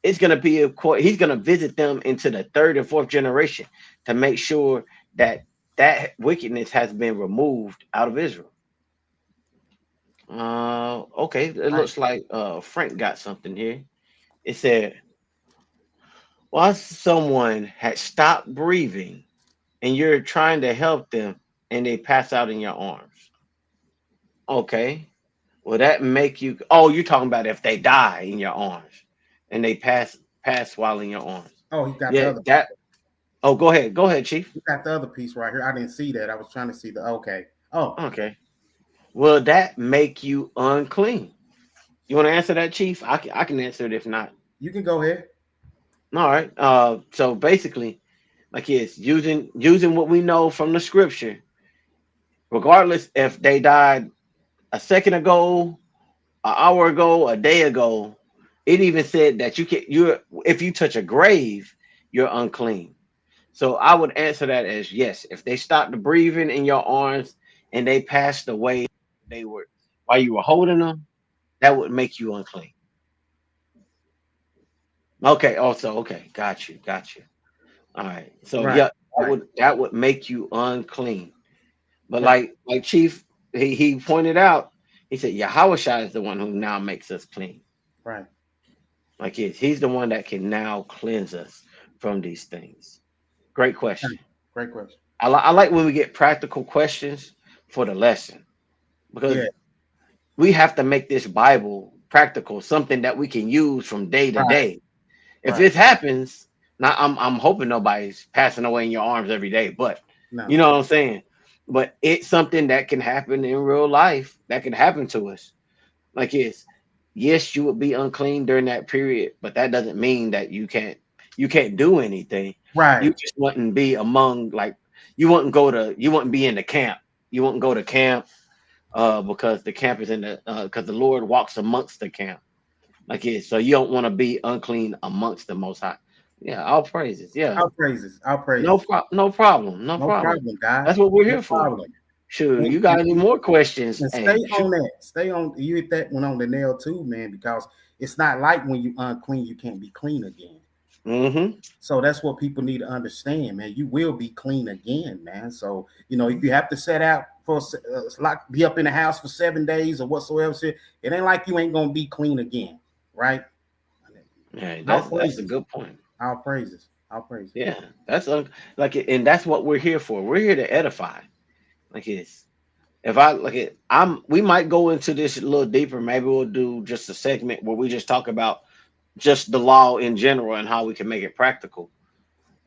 It's going to be He's going to visit them into the third and fourth generation to make sure that that wickedness has been removed out of Israel. Okay, it right. looks like Frank got something here. It said, once someone had stopped breathing and you're trying to help them and they pass out in your arms. Okay. Will that make you oh, you're talking about if they die in your arms and they pass while in your arms. Oh, he got the Yeah, other piece. that oh go ahead. Go ahead, Chief. He got the other piece right here. I didn't see that. I was trying to see the okay. Oh, Okay. Will that make you unclean? You want to answer that, Chief? I can answer it if not. you can go ahead. All right. So basically, like it's using what we know from the scripture, regardless if they died a second ago, an hour ago, a day ago. It even said that you're if you touch a grave, you're unclean. So I would answer that as yes. If they stopped breathing in your arms and they passed away, they were while you were holding them. That would make you unclean. Okay. Also, okay. Got you. Got you. All right. So Right, yeah, right, that would make you unclean. But yeah, like Chief, he pointed out, he said Yahweh is the one who now makes us clean. right. Like he's the one that can now cleanse us from these things. Great Yeah, question. great question. I like when we get practical questions for the lesson because Yeah, we have to make this Bible practical, something that we can use from day to right, day. If right. this happens, now I'm hoping nobody's passing away in your arms every day, but you No, know what I'm saying. But it's something that can happen in real life. That can happen to us. Like yes, you would be unclean during that period, but that doesn't mean that you can't do anything. You right, just wouldn't be among like you wouldn't be in the camp. You wouldn't go to camp because the camp is in the because the Lord walks amongst the camp. Like so you don't want to be unclean amongst the most high. Yeah, all praises. Yeah. our praises, our praises. No problem. No No problem. problem, guys. That's what we're No here for. problem. Sure. And, You got any more questions? and stay Hey, shoot. on that. Stay on. You hit that one on the nail too, man. Because it's not like when you unclean, you can't be clean again. Mm-hmm. So that's what people need to understand, man. You will be clean again, man. So if you have to set out for like be up in the house for 7 days or whatsoever, shit, it ain't like you ain't gonna be clean again, right? Hey, Our that's a praises, good point. our praises, our praises. Yeah, that's and that's what we're here for. We're here to edify. Like it's if I like it, we might go into this a little deeper. Maybe we'll do just a segment where we just talk about just the law in general and how we can make it practical.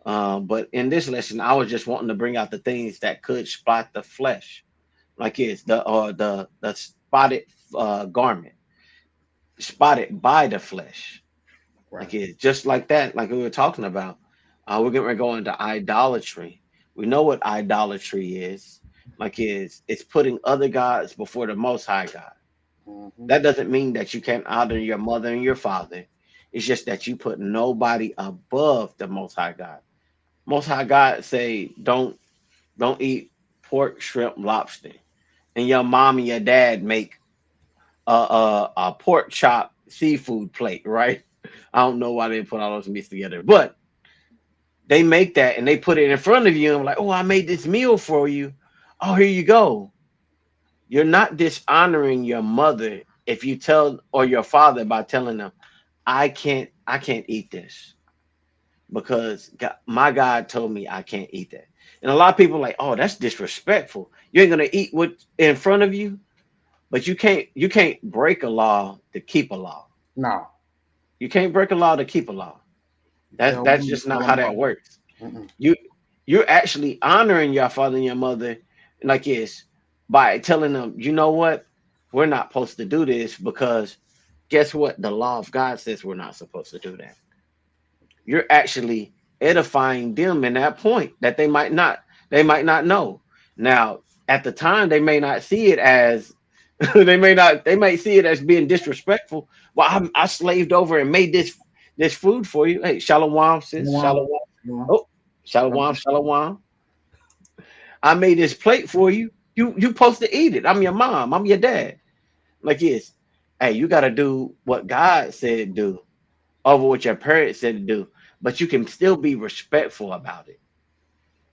But in this lesson, I was just wanting to bring out the things that could spot the flesh, like it's the spotted garment, spotted by the flesh. Like Right, it's just like that, like we were talking about. We're going to go into idolatry. We know what idolatry is. Like it's putting other gods before the Most High God. hmm, That doesn't mean that you can't honor your mother and your father. It's just that you put nobody above the Most High God. Most High God say don't eat pork, shrimp, lobster, and your mom and your dad make a pork chop seafood plate, right? I don't know why they put all those meats together, but they make that and they put it in front of you and like, oh, I made this meal for you. Oh, here you go. You're not dishonoring your mother if you tell or your father by telling them, I can't eat this because my God told me I can't eat that. And a lot of people are like, oh, that's disrespectful. You ain't gonna eat what in front of you, but you can't break a law to keep a law. no, You can't break a law to keep a law. you That's tell that's me, just not tell how them that no. works. Mm-mm. You you're actually honoring your father and your mother like this by telling them, you know what, we're not supposed to do this because guess what? The law of God says we're not supposed to do that. You're actually edifying them in that point that they might not know. Now, at the time, they may not see it as they might see it as being disrespectful. Well, I slaved over and made this food for you. Hey, shalom, sis, You want, shalom. you want, Oh, shalom, shalom. I made this plate for you. You supposed to eat it. I'm your mom. I'm your dad. Like yes. Hey, you gotta do what God said do over what your parents said to do. But you can still be respectful about it.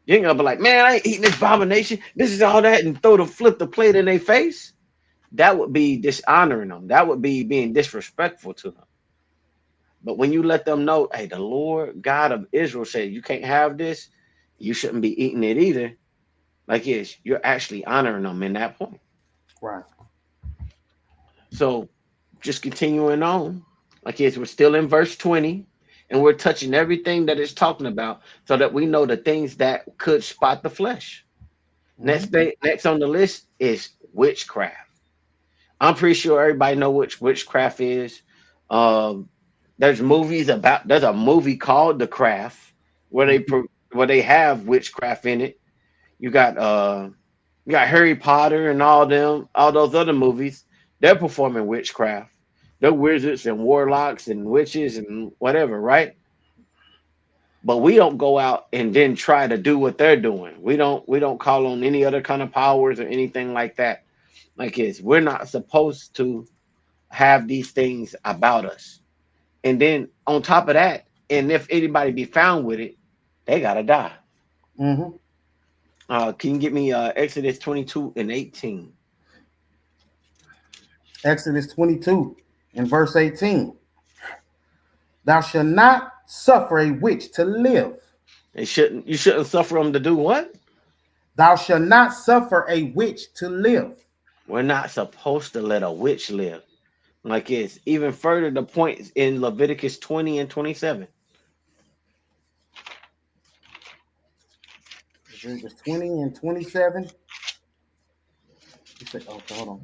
You ain't gonna be like, man, I ain't eating this abomination. This is all that, and flip the plate in their face. That would be dishonoring them. That would be being disrespectful to them. But when you let them know, hey, the Lord God of Israel said you can't have this, you shouldn't be eating it either. Like yes, you're actually honoring them in that point. right. So just continuing on, like yes, we're still in verse 20, and we're touching everything that it's talking about so that we know the things that could spot the flesh. Mm-hmm. Next on the list is witchcraft. I'm pretty sure everybody know which witchcraft is. Um, there's a movie called The Craft where Mm-hmm. where they have witchcraft in it. You got you got Harry Potter and all those other movies. They're performing witchcraft. They're wizards and warlocks and witches and whatever, right? But we don't go out and then try to do what they're doing. We don't call on any other kind of powers or anything like that. Like we're not supposed to have these things about us. And then on top of that, and if anybody be found with it, they gotta die. Mm-hmm. Can you get me Exodus 22 and 18? Exodus 22 and verse 18. Thou shalt not suffer a witch to live. You shouldn't suffer them to do what? Thou shalt not suffer a witch to live. We're not supposed to let a witch live. Like it's even further the points in Leviticus 20 and 27. Leviticus 20 and 27. You say, okay, hold on.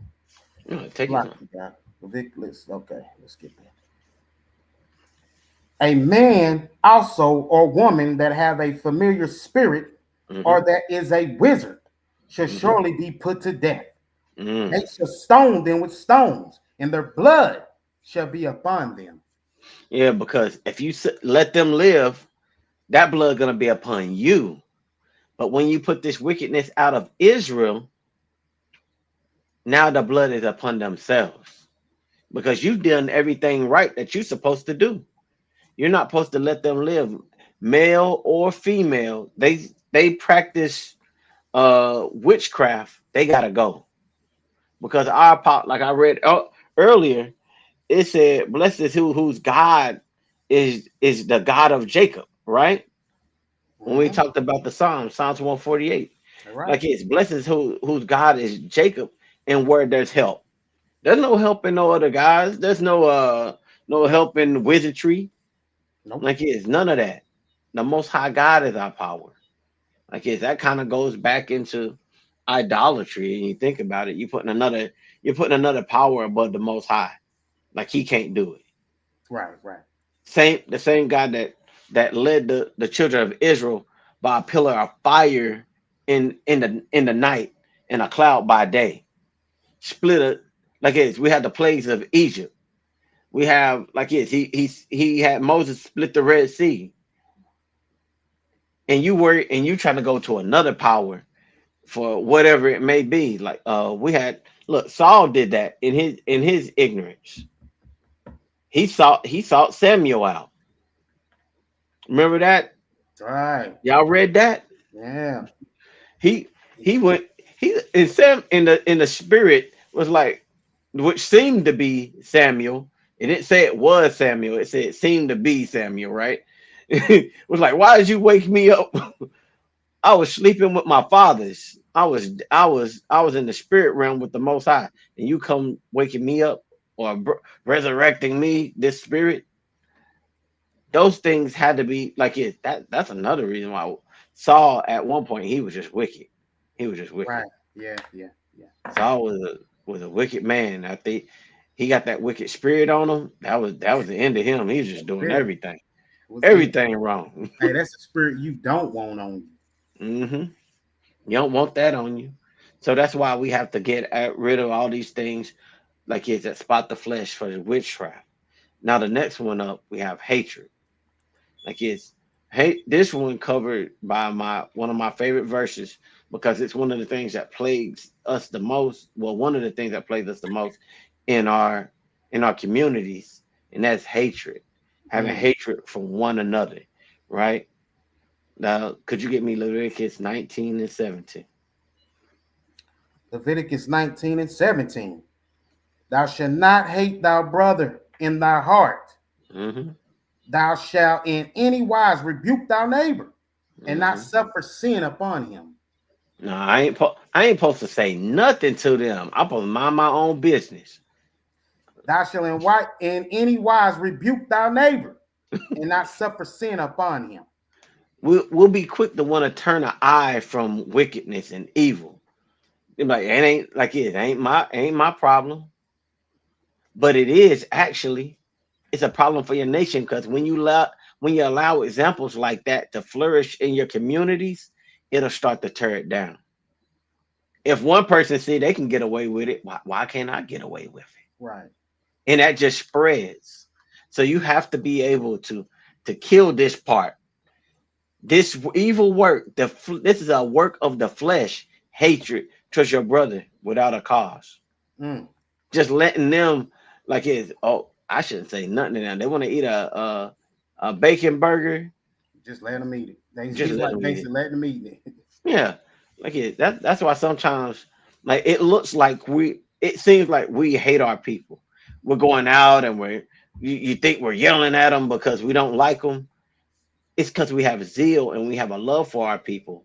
Take your Block time. you got. Leviticus. Okay, let's get there. A man also or woman that have a familiar spirit Mm-hmm. or that is a wizard shall Mm-hmm. surely be put to death. They Mm. shall stone them with stones, and their blood shall be upon them. Yeah, because if you let them live, that blood gonna be upon you. But when you put this wickedness out of Israel, now the blood is upon themselves because you've done everything right that you're supposed to do. You're not supposed to let them live, male or female. They practice witchcraft. They gotta go because our pot, like I read earlier, it said, "Blessed is whose God is the God of Jacob." Right when we Mhm. talked about the Psalms 148, All right. like it's blessed is whose God is Jacob, and where there's help. There's no help in no other guys. There's no help in wizardry. Nope. Like it's none of that. The Most High God is our power. Like it's that kind of goes back into idolatry. And you think about it, you're putting another power above the Most High. Like He can't do it. Right, right. The same God that led the children of Israel by a pillar of fire in the night and a cloud by day. Split it like it's we had the plagues of Egypt. We have like it's he had Moses split the Red Sea, and you trying to go to another power for whatever it may be. Like we had look, Saul did that in his ignorance. He sought Samuel out. Remember that? Right. Y'all read that? Yeah. He he went he in Sam in the spirit was like which seemed to be Samuel. It didn't say it was Samuel. It said it seemed to be Samuel, right? It was like, why did you wake me up? I was sleeping with my fathers. I was in the spirit realm with the Most High, and you come waking me up or resurrecting me. This spirit, those things had to be like it. That's another reason why Saul at one point he was just wicked. He was just wicked. Right. Yeah, yeah, yeah. Saul was a wicked man. I think he got that wicked spirit on him. That was the end of him. He was just doing Spirit was it. everything wrong. Hey, that's a spirit you don't want on you. hmm You don't want that on you. So that's why we have to get rid of all these things like it's that spot the flesh for the witchcraft. Now the next one up, we have hatred. Like it's hate. This one covered by my one of my favorite verses because it's one of the things that plagues us the most. Well, one of the things that plagues us the most in our communities, and that's hatred. Having Mm. hatred for one another, right? Now, could you get me Leviticus 19 and 17? Leviticus 19 and 17. Thou shalt not hate thy brother in thy heart. hmm Thou shalt in any wise rebuke thy neighbor and not hmm suffer sin upon him. No, I ain't supposed to say nothing to them. I'm supposed to mind my own business. Thou shalt in any wise rebuke thy neighbor and not suffer sin upon him. We'll be quick to want to turn an eye from wickedness and evil. They're like, it ain't like it ain't my problem. But it is actually it's a problem for your nation because when you allow examples like that to flourish in your communities, it'll start to tear it down. If one person see they can get away with it, why can't I get away with it? Right. And that just spreads. So you have to be able to kill this part. This evil work, this is a work of the flesh, hatred towards your brother without a cause. Mm. Just letting them like it's I shouldn't say nothing to them. They want to eat a bacon burger, Just let them eat it. just He's let like them eat it. basically letting them eat it. Yeah, like that's why sometimes like it looks like it seems like we hate our people. We're going out and you think we're yelling at them because we don't like them. It's because we have zeal and we have a love for our people,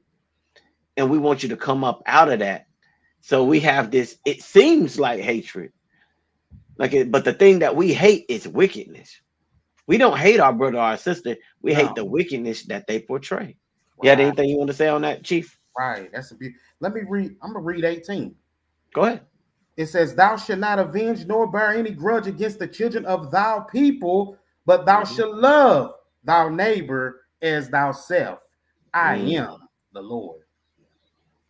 and we want you to come up out of that. So we have this. It seems like hatred, but the thing that we hate is wickedness. We don't hate our brother or our sister. We hate No, the wickedness that they portray. You had right, anything you want to say on that, Chief? right. That's a bit. Let me read. I'm gonna read 18. Go ahead. It says, "Thou shalt not avenge nor bear any grudge against the children of thy people, but thou Hmm. shalt love thy neighbor as thyself. I Mm. am the Lord."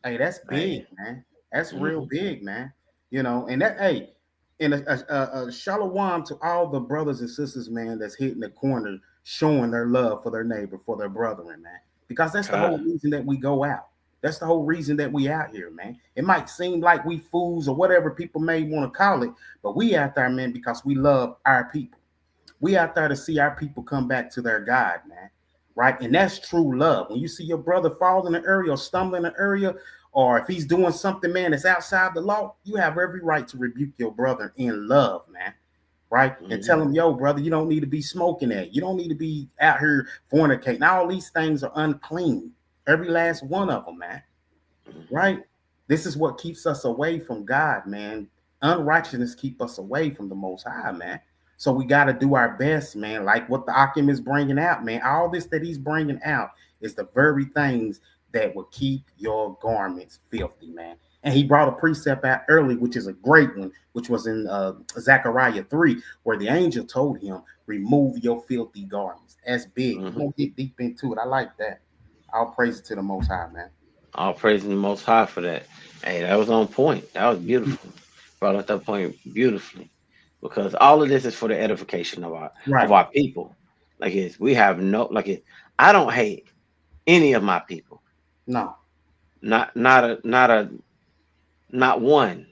Hey, that's big, Hey. man. That's real Hmm. big, man. And that, hey, and a shalom to all the brothers and sisters, man, that's hitting the corner, showing their love for their neighbor, for their brethren, man. Because that's the whole God. reason that we go out. That's the whole reason that we out here, man. It might seem like we fools or whatever people may want to call it, but we out there, man, because we love our people. We out there to see our people come back to their God, man. Right? And that's true love. When you see your brother fall in an area or stumble in an area, or if he's doing something, man, that's outside the law, you have every right to rebuke your brother in love, man. Right? And tell Hmm. him, yo, brother, you don't need to be smoking that. You don't need to be out here fornicating. All these things are unclean. Every last one of them, man. Hmm. Right? This is what keeps us away from God, man. Unrighteousness keep us away from the Most High, man. So we got to do our best, man. Like what the Akim is bringing out, man. All this that he's bringing out is the very things that will keep your garments filthy, man. And he brought a precept out early, which is a great one, which was in Zechariah 3, where the angel told him, remove your filthy garments. That's big. We're Hmm. going to get deep into it. I like that. All praise to the Most High, man. All praise the Most High for that. Hey, that was on point. That was beautiful. Brought up that point beautifully, because all of this is for the edification of Right. our people. We have no I don't hate any of my people. No. Not one.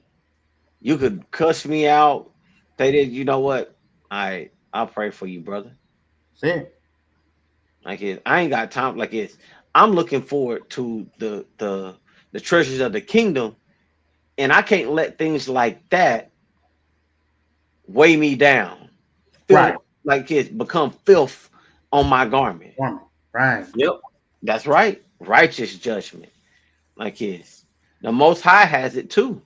You could cuss me out. They did. You know what? I'll pray for you, brother. That's it. I ain't got time. I'm looking forward to the treasures of the kingdom, and I can't let things like that weigh me down. Right. Become filth on my garment. Woman. Right. Yep, that's right. Righteous judgment. The Most High has it too.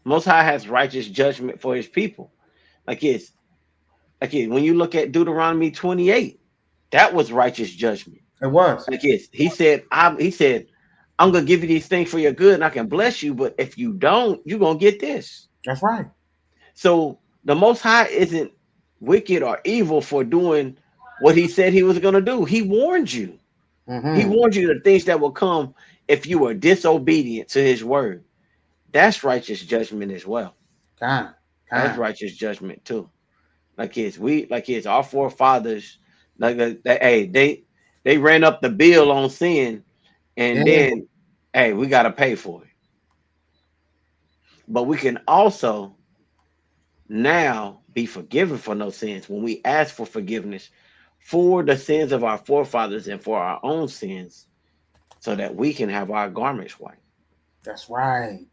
Most High has righteous judgment for His people. Like it's when you look at Deuteronomy 28, that was righteous judgment. It was. He said, I'm gonna give you these things for your good, and I can bless you. But if you don't, you're gonna get this. That's right. So the Most High isn't wicked or evil for doing what He said He was gonna do. He warned you. He Mm-hmm. warned you the things that will come if you were disobedient to His word. That's righteous judgment as well. Kind. That's Kind. righteous judgment too. Our forefathers, hey, they ran up the bill on sin, and Yeah. then hey, we got to pay for it. But we can also now be forgiven for no sins when we ask for forgiveness for the sins of our forefathers and for our own sins, so that we can have our garments white. That's right.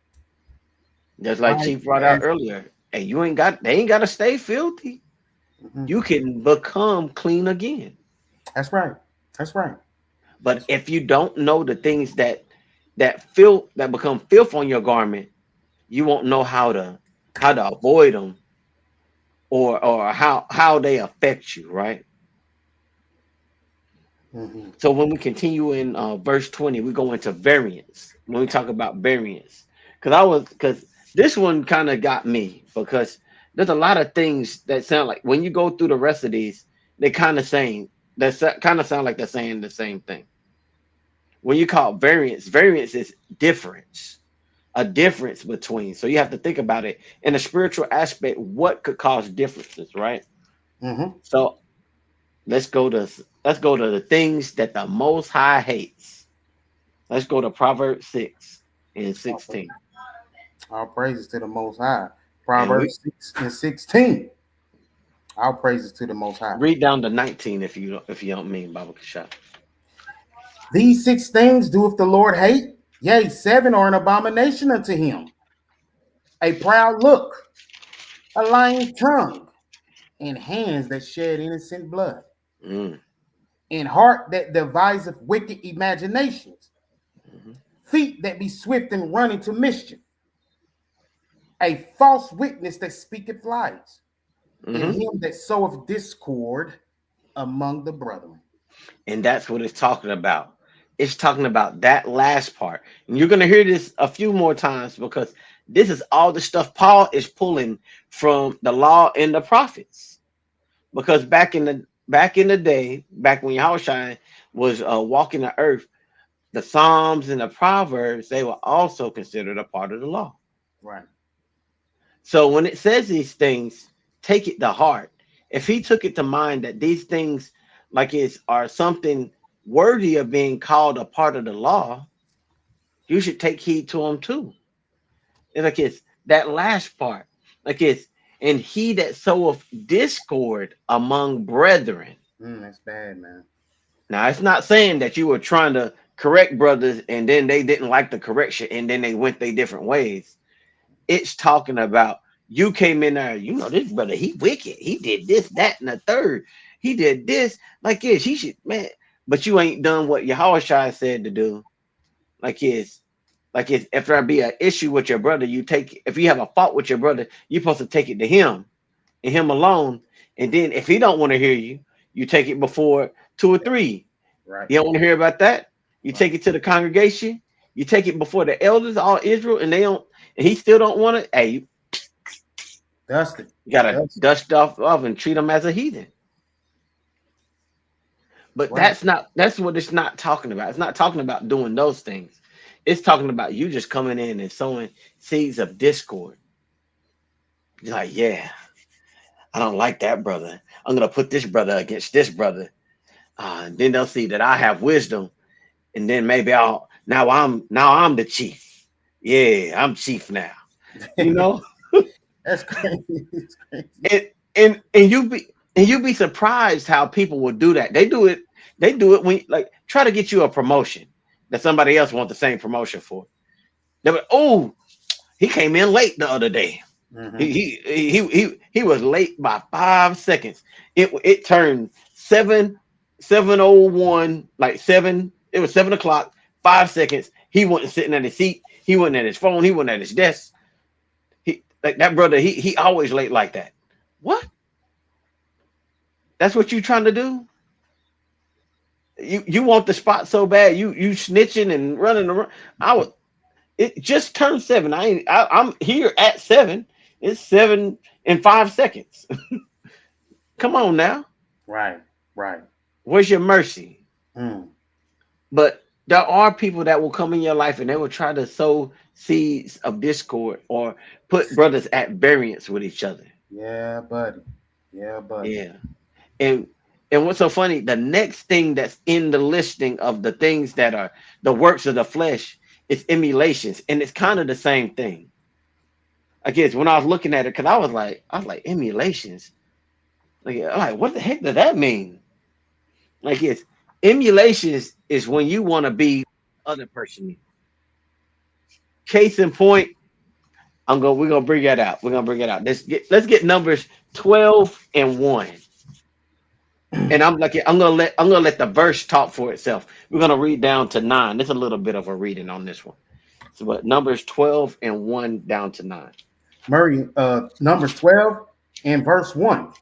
Just like Right. Chief brought out Yes. earlier. Hey, they ain't got to stay filthy. Mm-hmm. You can become clean again. That's right. That's right. But That's if you don't know the things that become filth on your garment, you won't know how to avoid them, or how they affect you, right? mm-hmm. So when we continue in verse 20, we go into variance. When we talk about variance, because this one kind of got me, because there's a lot of things that sound like, when you go through the rest of these, they kind of sound like they're saying the same thing. When you call variance is difference, a difference between. So you have to think about it in a spiritual aspect. What could cause differences, right? Mm-hmm. So let's go to the things that the Most High hates. Let's go to Proverbs 6 and 16, All praises to the Most High. and we Proverbs 6 and 16. All praises to the Most High. Read down to 19 if you don't mean Baba Kashaf. These 6 things doeth the Lord hate, yea, 7 are an abomination unto him: a proud look, a lying tongue, and hands that shed innocent blood, Mm. and heart that deviseth wicked imaginations, feet that be swift and running to mischief, a false witness that speaketh lies, and him that soweth discord among the brethren. And that's what it's talking about. It's talking about that last part. And you're going to hear this a few more times because this is all the stuff Paul is pulling from the law and the prophets. Because back in the day, back when Yahushua was walking the earth, the Psalms and the Proverbs, they were also considered a part of the law. Right. So when it says these things, take it to heart. If he took it to mind that these things are something worthy of being called a part of the law, you should take heed to them too. It's that last part. And he that soweth discord among brethren. That's bad, man. Now it's not saying that you were trying to correct brothers and then they didn't like the correction and then they went their different ways. It's talking about you came in there, this brother, he wicked. He did this, that, and the third. He did this. He should, man. But you ain't done what Yahushua said to do. If there be an issue with your brother, if you have a fault with your brother, you're supposed to take it to him and him alone. And then if he don't want to hear you, you take it before 2 or 3. Right. You don't want to hear about that? You take it to the congregation. You take it before the elders, all Israel, and he still don't want it. Hey, dust it. You gotta dust off and treat him as a heathen. But Right. that's what it's not talking about. It's not talking about doing those things. It's talking about you just coming in and sowing seeds of discord. You're like, yeah, I don't like that brother. I'm gonna put this brother against this brother. And then they'll see that I have wisdom, and then maybe I'm the chief. Yeah, I'm chief now. That's crazy. It's crazy. And you be surprised how people will do that. They do it when try to get you a promotion that somebody else wants the same promotion for. They're like, oh, he came in late the other day. He was late by 5 seconds. It turned 7:01, it was 7 o'clock, 5 seconds. He wasn't sitting at his seat, he wasn't at his phone, he wasn't at his desk. That brother, he always late like that. What? That's what you trying to do? You want the spot so bad, you snitching and running around. It just turned 7. I'm here at 7. It's 7 in 5 seconds. Come on now. Right. Where's your mercy? But there are people that will come in your life and they will try to sow seeds of discord or put brothers at variance with each other. Yeah, buddy. Yeah. And what's so funny, the next thing that's in the listing of the things that are the works of the flesh is emulations. And it's kind of the same thing. I guess when I was looking at it, because I was like, emulations. What the heck does that mean? Emulations is when you want to be the other person. Case in point, we're gonna bring that out. Let's get Numbers 12 and 1. And I'm gonna let the verse talk for itself. We're gonna read down to 9. There's a little bit of a reading on this one. So, but Numbers 12 and 1 down to 9. Numbers 12 and verse 1.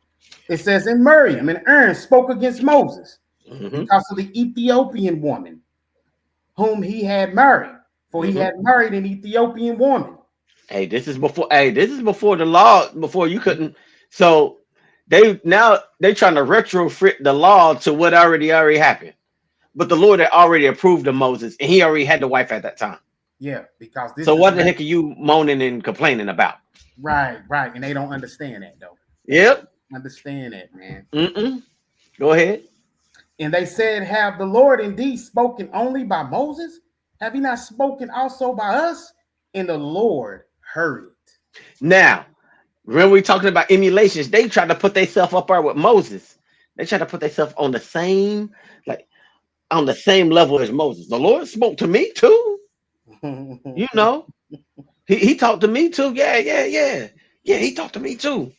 It says, and Miriam and Aaron spoke against Moses because of the Ethiopian woman whom he had married, for he had married an Ethiopian woman. Hey, this is before the law, before you couldn't. So they're trying to retrofit the law to what already happened. But the Lord had already approved of Moses, and he already had the wife at that time. Yeah, because so what the heck are you moaning and complaining about? Right. And they don't understand that though. Yep. Understand that, man. Go ahead. And they said, have the Lord indeed spoken only by Moses? Have he not spoken also by us? And the Lord heard it. Now, Remember we talking about emulations? They tried to put themselves up there with Moses. They tried to put themselves on the same, like on the same level as Moses. The Lord spoke to me too. You know, he talked to me too. Yeah, yeah, yeah. Yeah, he talked to me too.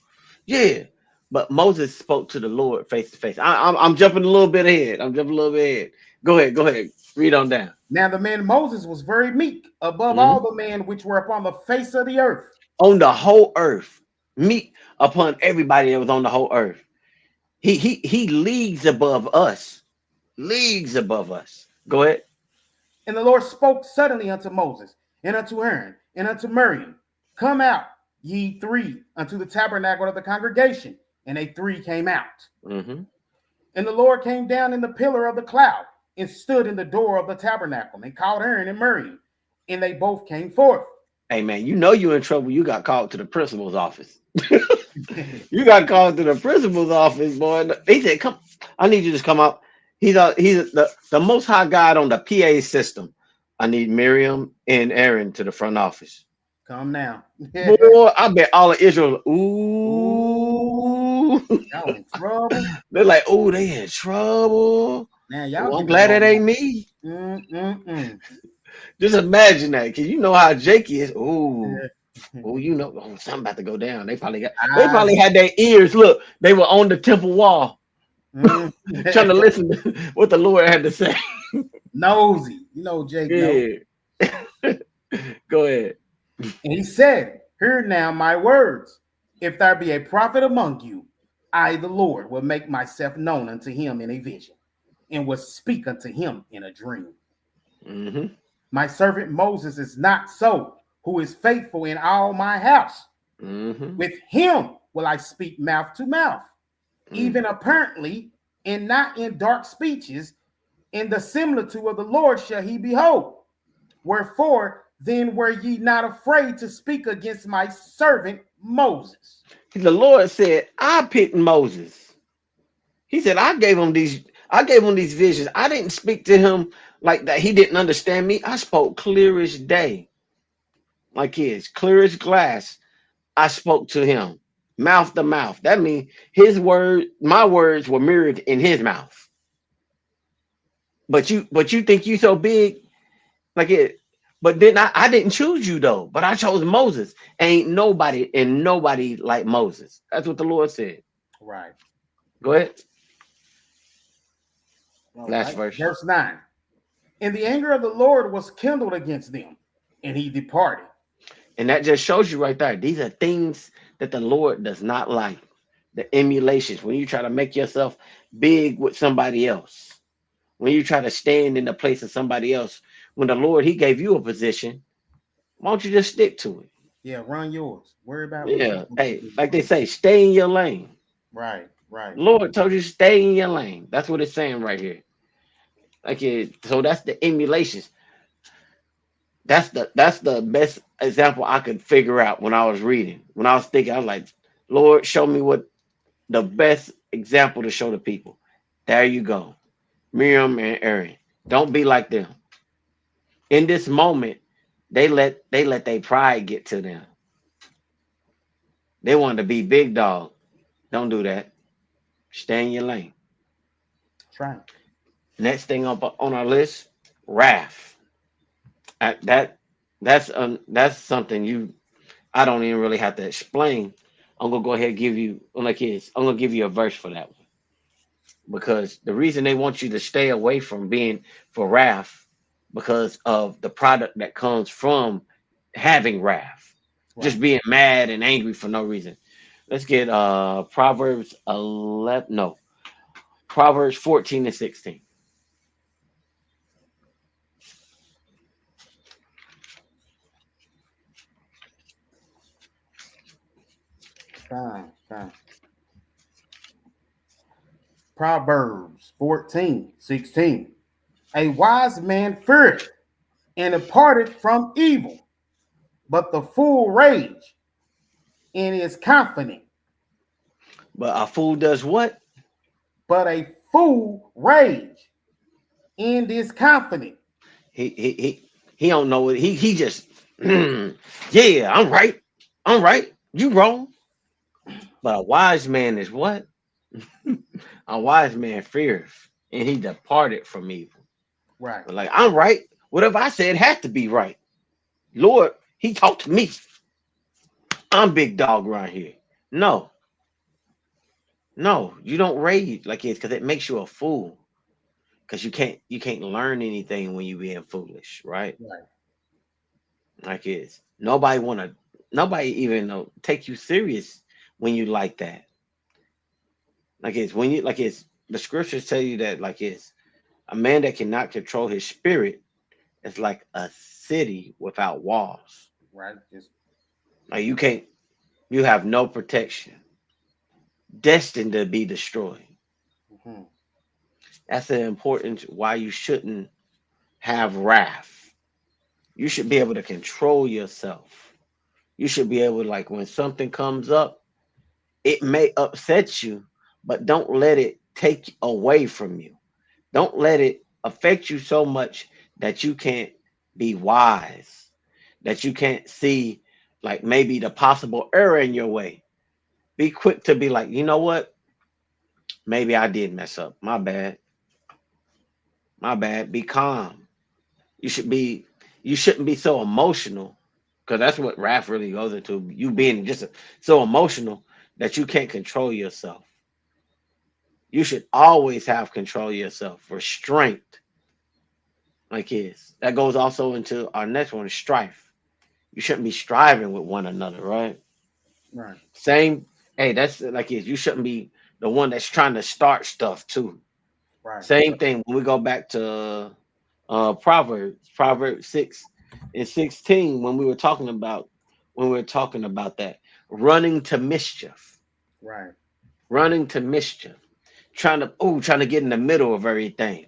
Yeah. But Moses spoke to the Lord face to face. I'm jumping a little bit ahead. I'm jumping a little bit ahead. Go ahead. Go ahead. Read on down. Now the man Moses was very meek above Mhm. all the men which were upon the face of the earth. On the whole earth, meet upon everybody that was on the whole earth. He leagues above us. Leagues above us. Go ahead. And the Lord spoke suddenly unto Moses, and unto Aaron, and unto Miriam, come out, ye three, unto the tabernacle of the congregation. And they three came out. Mm-hmm. And the Lord came down in the pillar of the cloud, and stood in the door of the tabernacle, and called Aaron and Miriam, and they both came forth. Hey man, you know you in trouble. You got called to the principal's office. You got called to the principal's office, boy. He said, "Come, I need you to come out." He's the most high God on the PA system. I need Miriam and Aaron to the front office. Come now. Boy, I bet all of Israel. Ooh, Ooh, y'all in trouble. they're like, oh, they in trouble. Now y'all Oh, I'm get to glad go it ain't now. me. Mm-mm-mm. Just imagine that, cause you know how Jake is. Oh, oh, you know, oh, something about to go down. They Eyes, probably had their ears. Look, they were on the temple wall, mm. trying to listen to what the Lord had to say. Nosy. You know Jake knows. Yeah. Go ahead. And he said, hear now my words. If there be a prophet among you, I, the Lord, will make myself known unto him in a vision, and will speak unto him in a dream. Mm-hmm. My servant Moses is not so, who is faithful in all my house. Mm-hmm. With him will I speak mouth to mouth, even apparently, and not in dark speeches. In the similitude of the Lord shall he behold. Wherefore, then were ye not afraid to speak against my servant Moses? The Lord said, I picked Moses. He said, I gave him these visions. I didn't speak to him like that. He didn't understand me. I spoke clear as day. My kids, clear as glass. I spoke to him mouth to mouth. That means my words were mirrored in his mouth. But you think you so big, like it. But then I didn't choose you though. But I chose Moses. Ain't nobody like Moses. That's what the Lord said. Right. Go ahead. All Last right. verse. Verse 9. And the anger of the Lord was kindled against them, and he departed. And that just shows you right there. These are things that the Lord does not like. The emulations, when you try to make yourself big with somebody else, when you try to stand in the place of somebody else, when the Lord, he gave you a position, why don't you just stick to it? Yeah, run yours. Worry about what you Yeah. think you Hey, do. like they say, stay in your lane. Right, right. Lord told you stay in your lane. That's what it's saying right here. So that's the emulations. That's the best example I could figure out when I was reading. When I was thinking, I was like, Lord, show me what the best example to show the people. There you go. Miriam and Aaron. Don't be like them. In this moment, they let their pride get to them. They wanted to be big dog. Don't do that. Stay in your lane. Try. Next thing up on our list, wrath. That that's something I don't even really have to explain. I'm gonna go ahead and give you like is I'm gonna give you a verse for that one because the reason they want you to stay away from being for wrath because of the product that comes from having wrath, Right. just being mad and angry for no reason. Let's get Proverbs 11, no, Proverbs 14 and 16. Time. Proverbs 14:16. A wise man feareth and departed from evil, but the fool rage and is confident. But a fool does what? But a fool rage and is confident. He don't know it. He just yeah, I'm right. I'm right. You wrong. But a wise man is what? A wise man fears, and he departed from evil. Right. But like, I'm right. Whatever I said had to be right. Lord, he talked to me. I'm big dog around here. No, no, you don't rage like it because it makes you a fool. Because you can't learn anything when you being foolish, right? Right. Like it's nobody even take you serious when you like that. Like it's when you like it's the scriptures tell you that like it's a man that cannot control his spirit is like a city without walls. Right. Just Like you have no protection, destined to be destroyed. mhm. That's the importance why you shouldn't have wrath. You should be able to control yourself. You should be able to like when something comes up, it may upset you, but don't let it take away from you. Don't let it affect you so much that you can't be wise, that you can't see like maybe the possible error in your way. Be quick to be like, you know what? Maybe I did mess up. My bad. My bad. Be calm. You should be you shouldn't be so emotional because that's what wrath really goes into. You being just so emotional that you can't control yourself. You should always have control of yourself. Restraint, like is. That goes also into our next one, strife. You shouldn't be striving with one another, right? Right. Same. Hey, that's like is. You shouldn't be the one that's trying to start stuff too. Right. Same thing when we go back to Proverbs 6:16, when we were talking about that. Running to mischief. Right. Running to mischief. Trying to get in the middle of everything.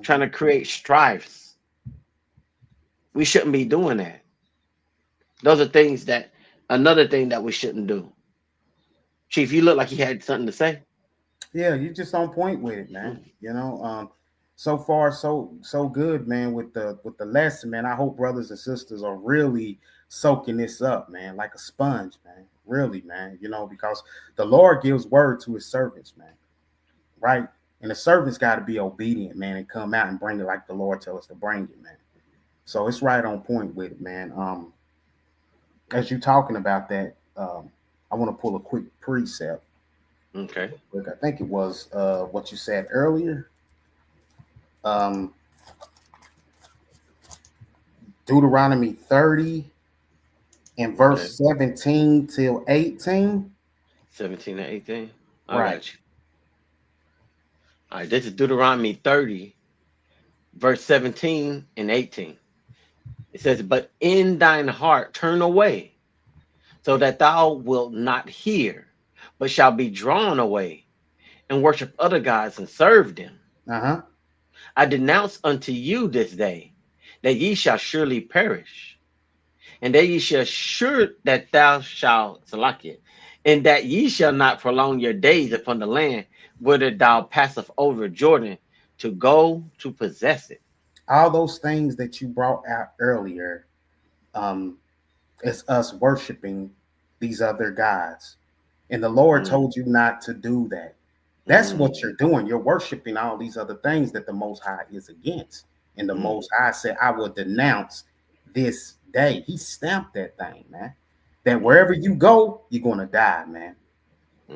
Trying Hmm. to create strifes. We shouldn't be doing that. Those are things that another thing that we shouldn't do. Chief, you look like you had something to say. Yeah, you just on point with it, man. So far so good, man, with the lesson, man. I hope brothers and sisters are really soaking this up, man, like a sponge, man. Really, man. Because the Lord gives word to his servants, man. Right? And the servants got to be obedient, man, and come out and bring it like the Lord tell us to bring it, man. So it's right on point with it, man. As you talking about that, I want to pull a quick precept. Okay. Look, I think it was what you said earlier. Um, Deuteronomy 30 and Okay. verse 17 till 18. 17 and 18. I Right. got you. All right. This is Deuteronomy 30, verse 17 and 18. It says, but in thine heart turn away, so that thou wilt not hear, but shall be drawn away and worship other gods and serve them. Uh-huh. I denounce unto you this day that ye shall surely perish, and that ye shall sure that thou shalt Salakia, and that ye shall not prolong your days upon the land whither thou passeth over Jordan to go to possess it. All those things that you brought out earlier, um, is us worshiping these other gods. And the Lord Mm, told you not to do that. That's mm, what you're doing. You're worshiping all these other things that the Most High is against. And the mm, Most High said, I will denounce this day. He stamped that thing, man. That mm, wherever you go, you're going to die, man.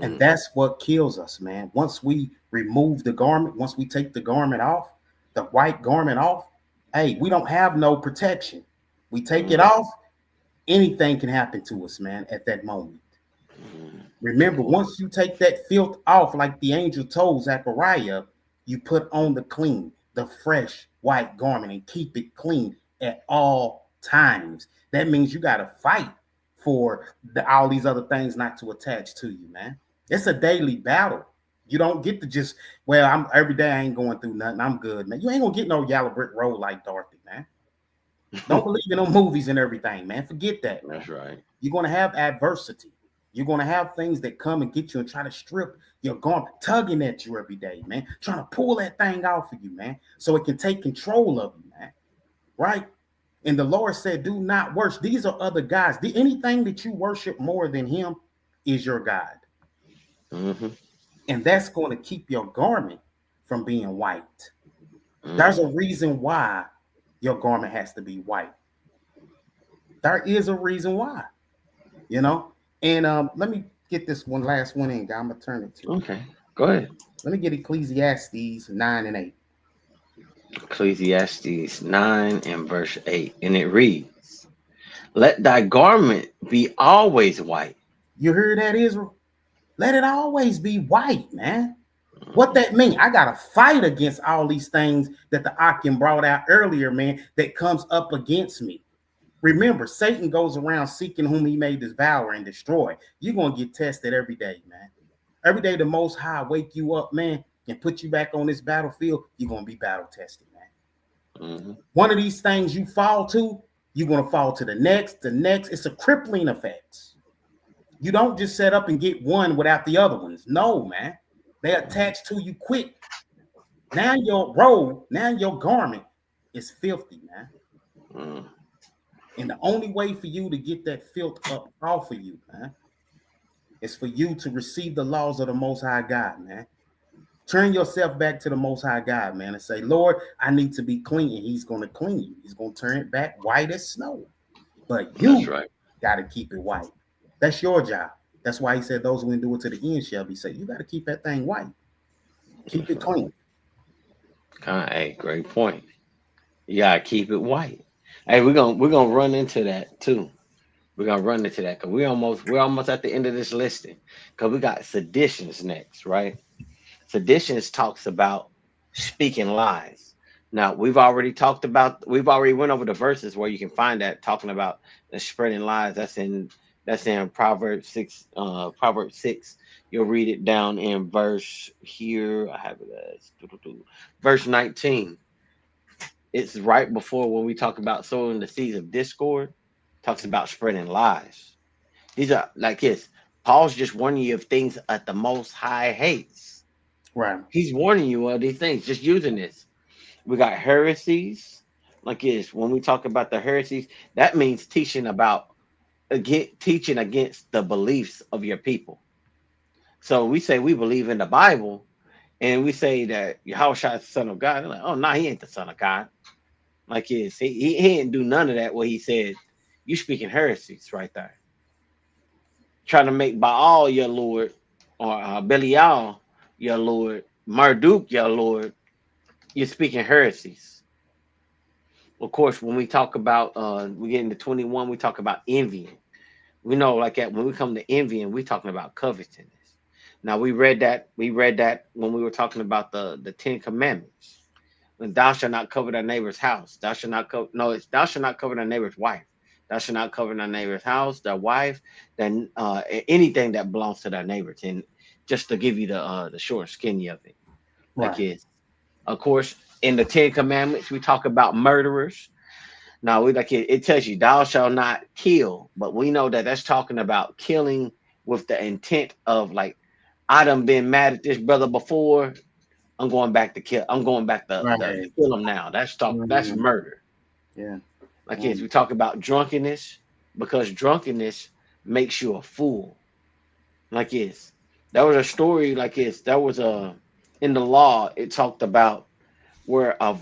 And mm, that's what kills us, man. Once we remove the garment, once we take the garment off, the white garment off, hey, we don't have no protection. We take it mm, off, anything can happen to us, man, at that moment. mm. Remember, Wow. once you take that filth off, like the angel told Zechariah, you put on the clean, the fresh white garment and keep it clean at all times. That means you got to fight for all these other things not to attach to you, man. It's a daily battle. You don't get to just, well, I'm every day I ain't going through nothing. I'm good, man. You ain't gonna get no yellow brick road like Dorothy, man. Don't believe in no movies and everything, man. Forget that, man. That's right. You're going to have adversity. You're going to have things that come and get you and try to strip your garment, tugging at you every day, man. Trying to pull that thing off of you, man, so it can take control of you, man. Right? And the Lord said, do not worship. These are other gods. Anything that you worship more than him is your God. Mm-hmm. And that's going to keep your garment from being white. There's Mm-hmm. a reason why your garment has to be white. There is a reason why, you know. And let me get this one last one in, guy. I'm gonna turn it to you. Okay, go ahead. Let me get Ecclesiastes 9 and 8. Ecclesiastes 9 and verse 8. And it reads, let thy garment be always white. You heard that, Israel? Let it always be white, man. What that mean? I gotta fight against all these things that the Akim brought out earlier, man, that comes up against me. Remember, Satan goes around seeking whom he may devour and destroy. You're gonna get tested every day, man. Every day the Most High wake you up, man, and put you back on this battlefield, you're gonna be battle tested, man. Mm-hmm. One of these things you fall to, you're gonna fall to the next, the next. It's a crippling effect. You don't just set up and get one without the other ones. No, man. They attach to you quick. Now your robe, now your garment is filthy, man. Mm. And the only way for you to get that filth up off of you, man, is for you to receive the laws of the Most High God, man. Turn yourself back to the Most High God, man, and say, Lord, I need to be clean. And he's going to clean you. He's going to turn it back white as snow. But That's you right. got to keep it white. That's your job. That's why he said those who endure to the end shall be saved. You got to keep that thing white. Keep it clean. Hey, great point. You gotta keep it white. Hey, we're gonna run into that too. We're gonna run into that because we're almost at the end of this listing because we got seditions next, right? Seditions talks about speaking lies. Now we've already went over the verses where you can find that talking about the spreading lies. That's in Proverbs 6. Proverbs 6. You'll read it down in verse here. I have it as verse 19. It's right before when we talk about sowing the seeds of discord, talks about spreading lies. These are like his Paul's just warning you of things that the most high hates. Right. He's warning you of these things, just using this. We got heresies, like this. When we talk about the heresies, that means teaching against the beliefs of your people. So we say we believe in the Bible, and we say that Yahushua is the Son of God. They're like, oh no, he ain't the Son of God. Like this, he didn't do none of that. What he said, you speaking heresies right there. Trying to make Baal your Lord or Belial your Lord, Marduk your Lord. You're speaking heresies. Of course, when we talk about we get into 21, we talk about envying. We know like that when we come to envying, we're talking about covetousness. Now we read that when we were talking about the Ten Commandments. When thou shalt not covet thy neighbor's house, thou shalt not it's thou shalt not covet thy neighbor's wife. Thou shalt not covet thy neighbor's house, their wife, then anything that belongs to their neighbors. And just to give you the short and skinny of it, like Right. is of course in the Ten Commandments we talk about murderers. Now we like it tells you thou shalt not kill, but we know that that's talking about killing with the intent of like I done been mad at this brother before. I'm going back to kill. I'm going back to Right. kill him now. That's Mhm. murder. Yeah. Like this, we talk about drunkenness because drunkenness makes you a fool. Like this, that was a story. Like this, that was a in the law. It talked about where a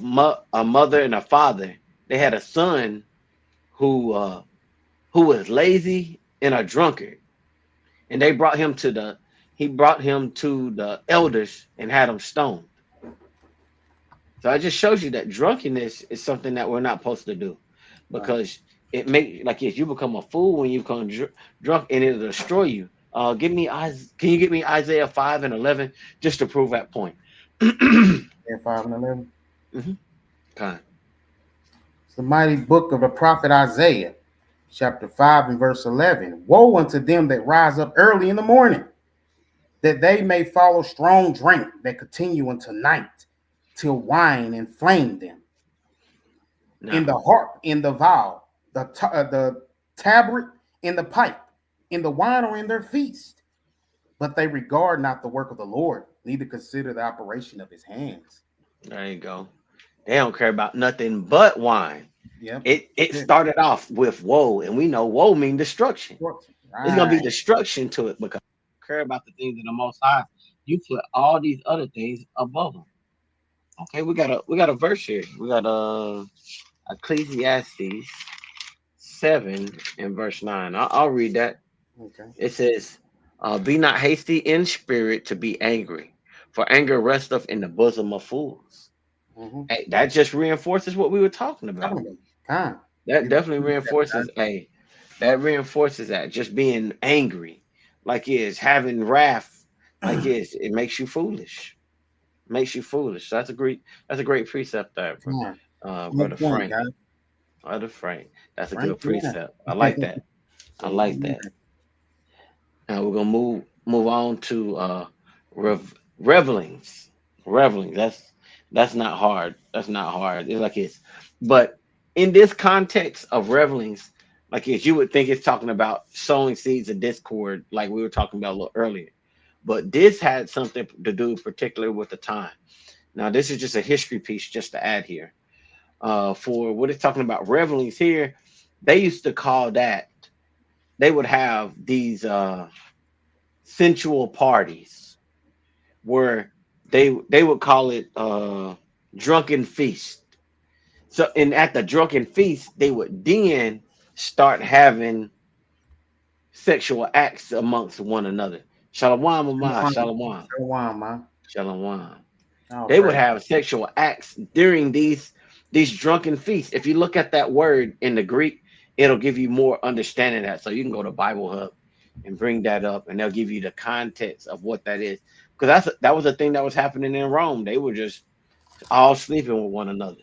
mother and a father they had a son who uh, who was lazy and a drunkard, and they brought him to the he brought him to the elders and had him stoned. So it just shows you that drunkenness is something that we're not supposed to do Right. because it make like if you become a fool when you become drunk and it'll destroy you. Can you get me Isaiah 5 and 11 just to prove that point? Mhm. Yeah, 5 and 11. Okay. It's the mighty book of the prophet Isaiah, chapter 5 and verse 11. Woe unto them that rise up early in the morning, that they may follow strong drink that continue until night, till wine inflame them. In Now, the harp, in the viol, the tabret, in the pipe, in the wine, or in their feast. But they regard not the work of the Lord, neither consider the operation of his hands. there you go. They don't care about nothing but wine. Yep. It started off with woe, and we know woe means destruction. It's gonna be Right. destruction to it because care about the things of the Most High, you put all these other things above them. Okay, we got a verse here. We got Ecclesiastes 7 and verse 9. I'll read that. Okay. It says, "Be not hasty in spirit to be angry, for anger resteth in the bosom of fools." Mm-hmm. Hey, that just reinforces what we were talking Talking about. about time. That You definitely preach that, reinforces. man. Hey, that reinforces that just being angry, like is having wrath, like is it makes you foolish. Makes you foolish. So that's a great precept there, Time. On brother point, Frank. guys. Brother Frank. That's a Frank good Winner. precept. I like that. I So we like do that. that. Now we're gonna move on to revelings. Revelings. That's not hard. That's not hard. It's like it's, but in this context of revelings, like it's, you would think it's talking about sowing seeds of discord, like we were talking about a little earlier. But this had something to do, particularly with the time. Now this is just a history piece, just to add here. For what it's talking about revelings here, they used to call that. They would have these sensual parties where they would call it drunken feast. So and at the drunken feast, they would then start having sexual acts amongst one another. Shalom, mama, Shalom. shalom, Shalom, man. shalom. All They would praise. have sexual acts during these drunken feasts. If you look at that word in the Greek, it'll give you more understanding of that. So you can go to Bible Hub and bring that up, and they'll give you the context of what that is. Because that was a thing that was happening in Rome. They were just all sleeping with one another.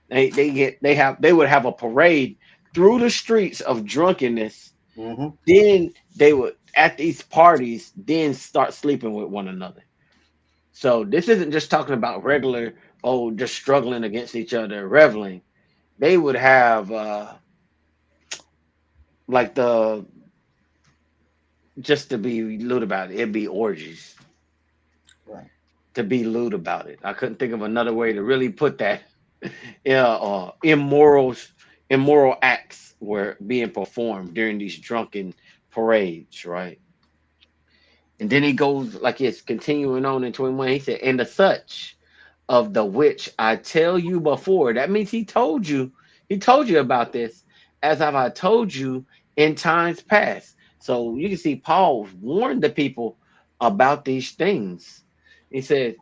They would have a parade through the streets of drunkenness. Mm-hmm. Then they would at these parties then start sleeping with one another. So this isn't just talking about regular, oh, just struggling against each other, reveling. They would have like the just to be lewd about it, it'd be orgies. Right. To be lewd about it. I couldn't think of another way to really put that. Yeah, immoral acts were being performed during these drunken parades, right? And then he goes like it's continuing on in 21. He said, and the such of the which I tell you before. That means he told you about this, as have I told you in times past. So you can see Paul warned the people about these things. He says,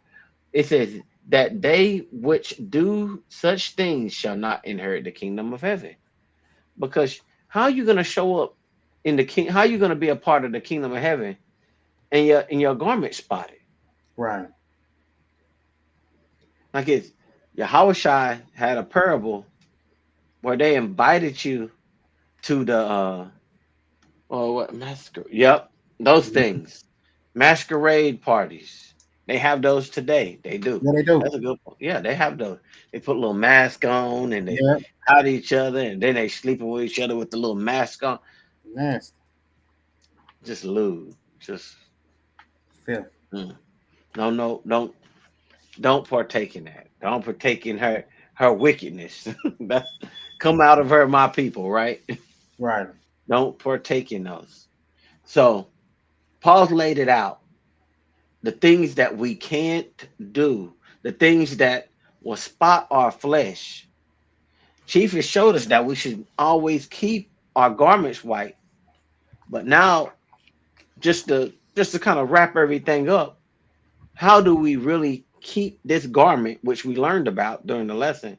it says that they which do such things shall not inherit the kingdom of heaven. Because how are you gonna show up in the king? How are you gonna be a part of the kingdom of heaven and your garment spotted? Right. Like it's Yahushua had a parable where they invited you to the or what masquerade? Yep, those Mhm. things. Masquerade parties. They have those today. They do. Yeah, they do. That's a good point. Yeah, they have those. They put a little mask on and they Yeah. hide each other and then they sleeping with each other with the little mask on. Nasty. Just lewd. Just Filth. mm. No, no, don't partake in that. Don't partake in her wickedness. That's come out of her, my people, right? Right. Don't partake in those. So Paul's laid it out. The things that we can't do, the things that will spot our flesh. Chief has showed us that we should always keep our garments white. But now, just to kind of wrap everything up, how do we really keep this garment, which we learned about during the lesson?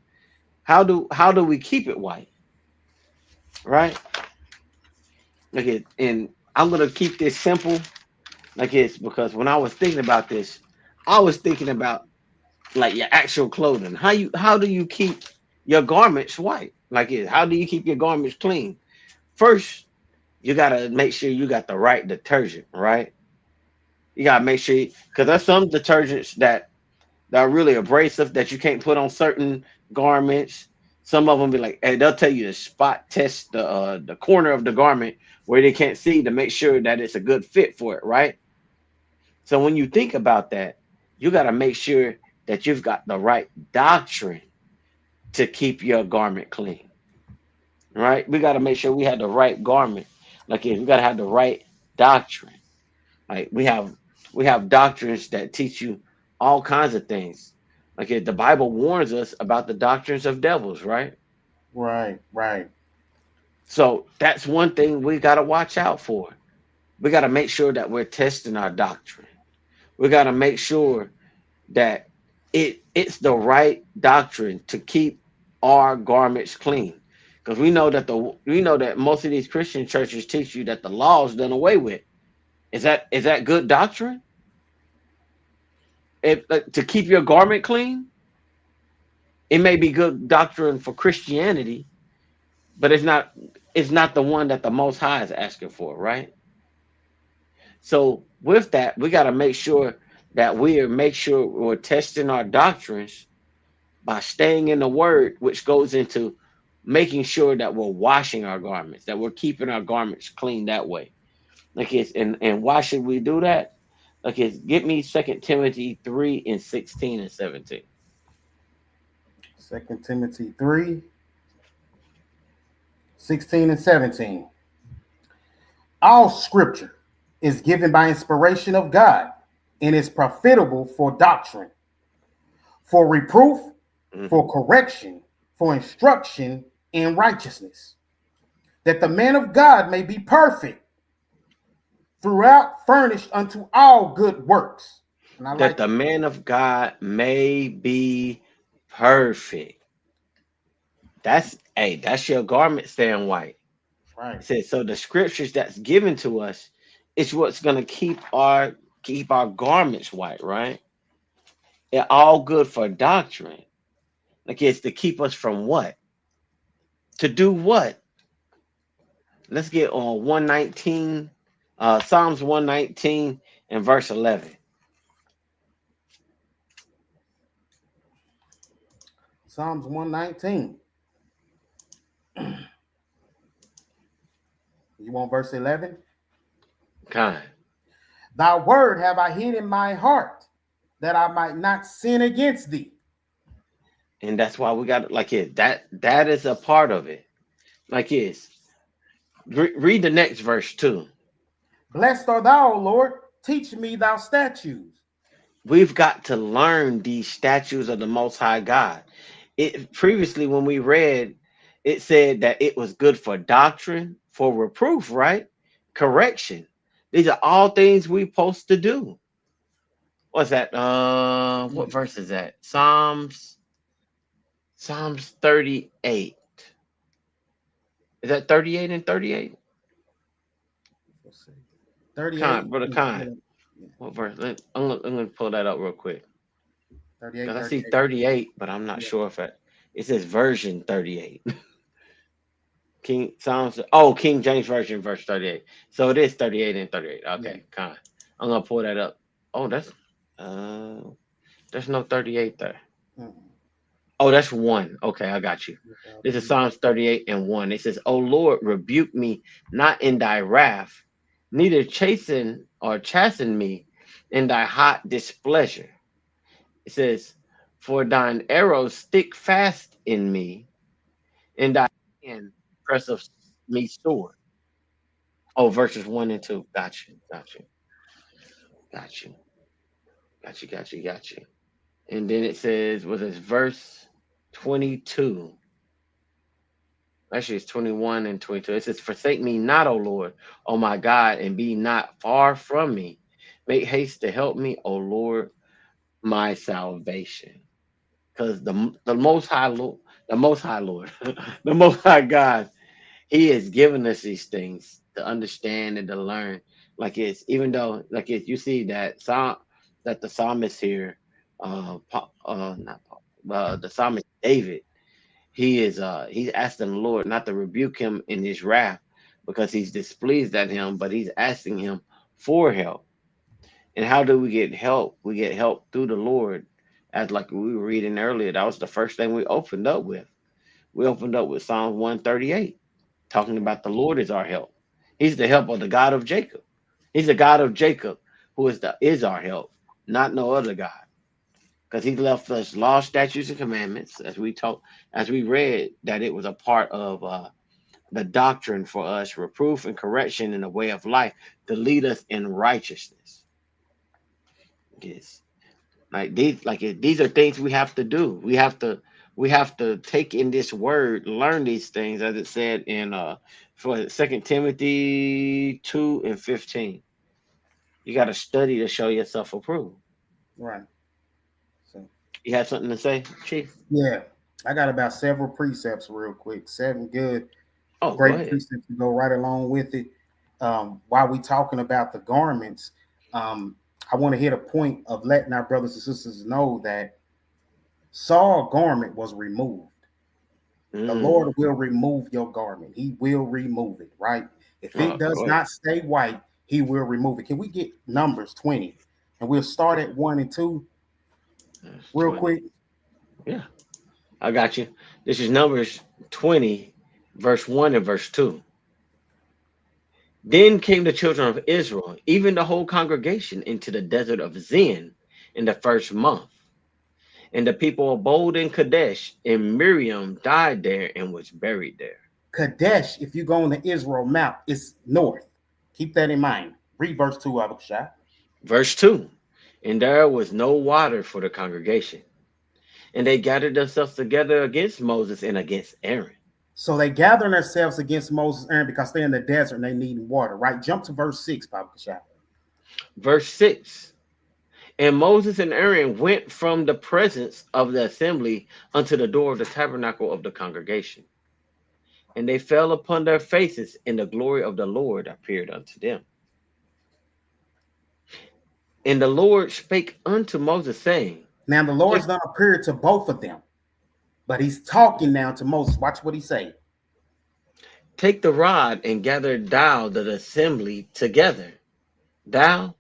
How do we keep it white? Right? Like it, and I'm gonna keep this simple, like it's because when I was thinking about this, I was thinking about like your actual clothing. How do you keep your garments white? Like it, how do you keep your garments clean? First, you gotta make sure you got the right detergent, right? You gotta make sure because there's some detergents that are really abrasive that you can't put on certain garments. Some of them be like, hey, they'll tell you to spot test the corner of the garment where they can't see to make sure that it's a good fit for it, right? So when you think about that, you got to make sure that you've got the right doctrine to keep your garment clean, right? We got to make sure we have the right garment. Like we got to have the right doctrine. Like we have doctrines that teach you all kinds of things. Like the Bible warns us about the doctrines of devils, right? Right, right. So that's one thing we got to watch out for. We got to make sure that we're testing our doctrine. We got to make sure that it's the right doctrine to keep our garments clean. Because we know that most of these Christian churches teach you that the law is done away with. Is that good doctrine? To keep your garment clean, it may be good doctrine for Christianity, but it's not the one that the Most High is asking for, right? So with that, we got to make sure we're testing our doctrines by staying in the Word, which goes into making sure that we're washing our garments, that we're keeping our garments clean that way. Like and why should we do that? Like get me 2 Timothy 3:16 and 17. 2 Timothy 3:16 and 17. All scripture is given by inspiration of God and is profitable for doctrine, for reproof, Mhm. for correction, for instruction in righteousness, that the man of God may be perfect, throughout furnished unto all good works. And I That like the man of God may be perfect. That's your garment staying white. right. It says so the scriptures that's given to us is what's gonna keep our garments white, right? They're all good for doctrine. Like it's to keep us from what? To do what? Let's get on 119, Psalms 119 and verse 11. Psalms 119. You want verse 11? Kind. Thy word have I hid in my heart, that I might not sin against thee. And that's why we got like it. That is a part of it. Like it's read the next verse too. Blessed art thou, O Lord. Teach me thy statutes. We've got to learn these statutes of the Most High God. It previously when we read, it said that it was good for doctrine, for reproof, right? Correction. These are all things we supposed to do. What's that? What verse is that? Psalms 38. Is that 38 and 38? Let's see. 38. Con, brother Con. Yeah, What verse? I'm gonna pull that up real quick. 38, Cause I see 38. 38, but I'm not Yeah, sure if it says version 38. King James Version, verse 38. So it is 38 and 38. yeah. Okay, con. I'm gonna pull that up. Oh, uh there's no 38 there. Mhm. Oh, that's one. Okay, I got you. This is Psalms 38 and 1. It says, "O Lord, rebuke me not in thy wrath, neither chasten me in thy hot displeasure." It says, "For thine arrows stick fast in me, and thy hand presseth me sore." Oh, verses 1 and 2. Got you, got you. And then it says, was it verse 22? Actually, it's 21 and 22. It says, "Forsake me not, O Lord, O my God, and be not far from me. Make haste to help me, O Lord, my salvation." Because the Most High Lord, the Most High Lord, the Most High God, He has given us these things to understand and to learn. Like it's even though like it, you see that the psalmist here, not Paul, the psalmist David, he's asking the Lord not to rebuke him in his wrath because he's displeased at him, but he's asking him for help. And how do we get help? We get help through the Lord. As like we were reading earlier, that was the first thing we opened up with. We opened up with Psalm 138, talking about the Lord is our help. He's the help of the God of Jacob. He's the God of Jacob who is our help, not no other God. Because he left us law, statutes, and commandments, as we read that it was a part of the doctrine for us, reproof and correction in the way of life, to lead us in righteousness. Yes. These are things we have to do. We have to take in this word, learn these things, as it said in for 2 Timothy 2:15. You got to study to show yourself approved. Right. So You have something to say, Chief? yeah, I got about several precepts real quick. Seven good, Oh, go great ahead. precepts to go right along with it. While we talking about the garments, I want to hit a point of letting our brothers and sisters know that Saul's garment was removed. The Mm. Lord will remove your garment. He will remove it, right? If it Oh, does go ahead. not stay white, he will remove it. Can we get Numbers 20? And we'll start at 1 and 2 That's real 20. quick. Yeah, I got you. This is Numbers 20, verse 1 and verse 2. Then came the children of Israel, even the whole congregation, into the desert of Zin in the first month. And the people abode in Kadesh, and Miriam died there and was buried there. Kadesh, if you go on the Israel map, it's north. Keep that in mind. Read verse 2, Abu Shah. Verse 2. And there was no water for the congregation. And they gathered themselves together against Moses and against Aaron. So they gathering themselves against Moses and Aaron because they're in the desert and they need water, right? Jump to verse 6, Abu Shah. Verse 6. And Moses and Aaron went from the presence of the assembly unto the door of the tabernacle of the congregation. And they fell upon their faces, and the glory of the Lord appeared unto them. And the Lord spake unto Moses, saying, Now the Lord's Take, done appear to both of them, but he's talking now to Moses. Watch what he say. take the rod and gather thou the assembly together, thou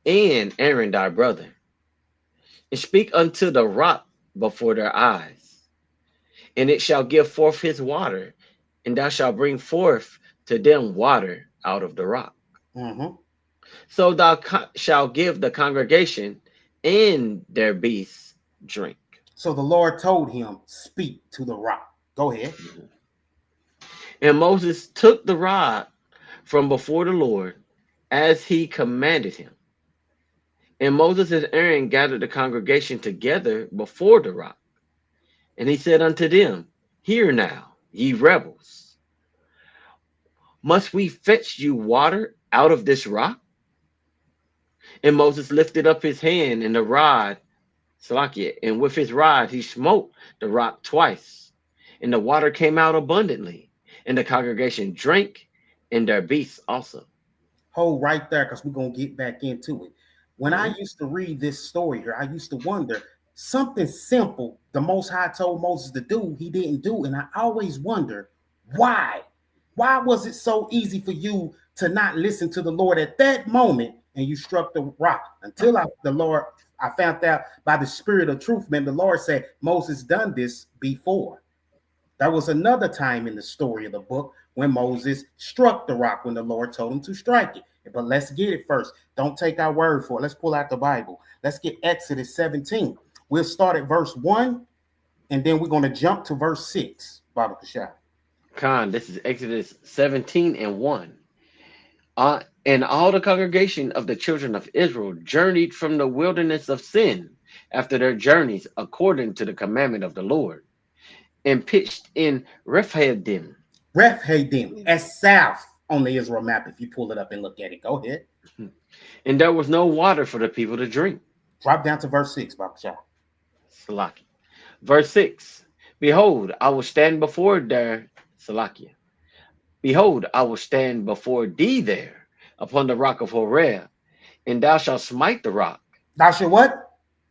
and Aaron thy brother, and speak unto the rock before their eyes, and it shall give forth his water, and thou shalt bring forth to them water out of the rock. Mm-hmm. So thou shalt give the congregation and their beasts drink. So the Lord told him, speak to the rock. Go ahead. And Moses took the rod from before the Lord as he commanded him. And Moses and Aaron gathered the congregation together before the rock. And he said unto them, Hear now, ye rebels, must we fetch you water out of this rock? And Moses lifted up his hand and the rod, Salakia, and with his rod he smote the rock twice, and the water came out abundantly, and the congregation drank, and their beasts also. Hold right there because we're going to get back into it. When I Mhm. used to read this story here, I used to wonder something simple the Most High told Moses to do, he didn't do. And I always wonder why. Why was it so easy for you to not listen to the Lord at that moment and you struck the rock? Until I found out by the spirit of truth, man, the Lord said, Moses done this before. There was another time in the story of the book when Moses struck the rock when the Lord told him to strike it. But let's get it first. Don't take our word for it. Let's pull out the Bible. Let's get Exodus 17. We'll start at verse 1 and then we're going to jump to verse 6. Baba Kashah. Khan, this is Exodus 17 and 1. And all the congregation of the children of Israel journeyed from the wilderness of Sin after their journeys according to the commandment of the Lord, and pitched in Rephidim. Rephidim, as south on the Israel map, if you pull it up and look at it. Go ahead. And there was no water for the people to drink. Drop down to verse 6, Baba Kashah. Salaki. Verse 6. Behold, I will stand before there, Salakia. Behold, I will stand before thee there upon the rock of Horeb, and thou shalt smite the rock, Thou shalt what?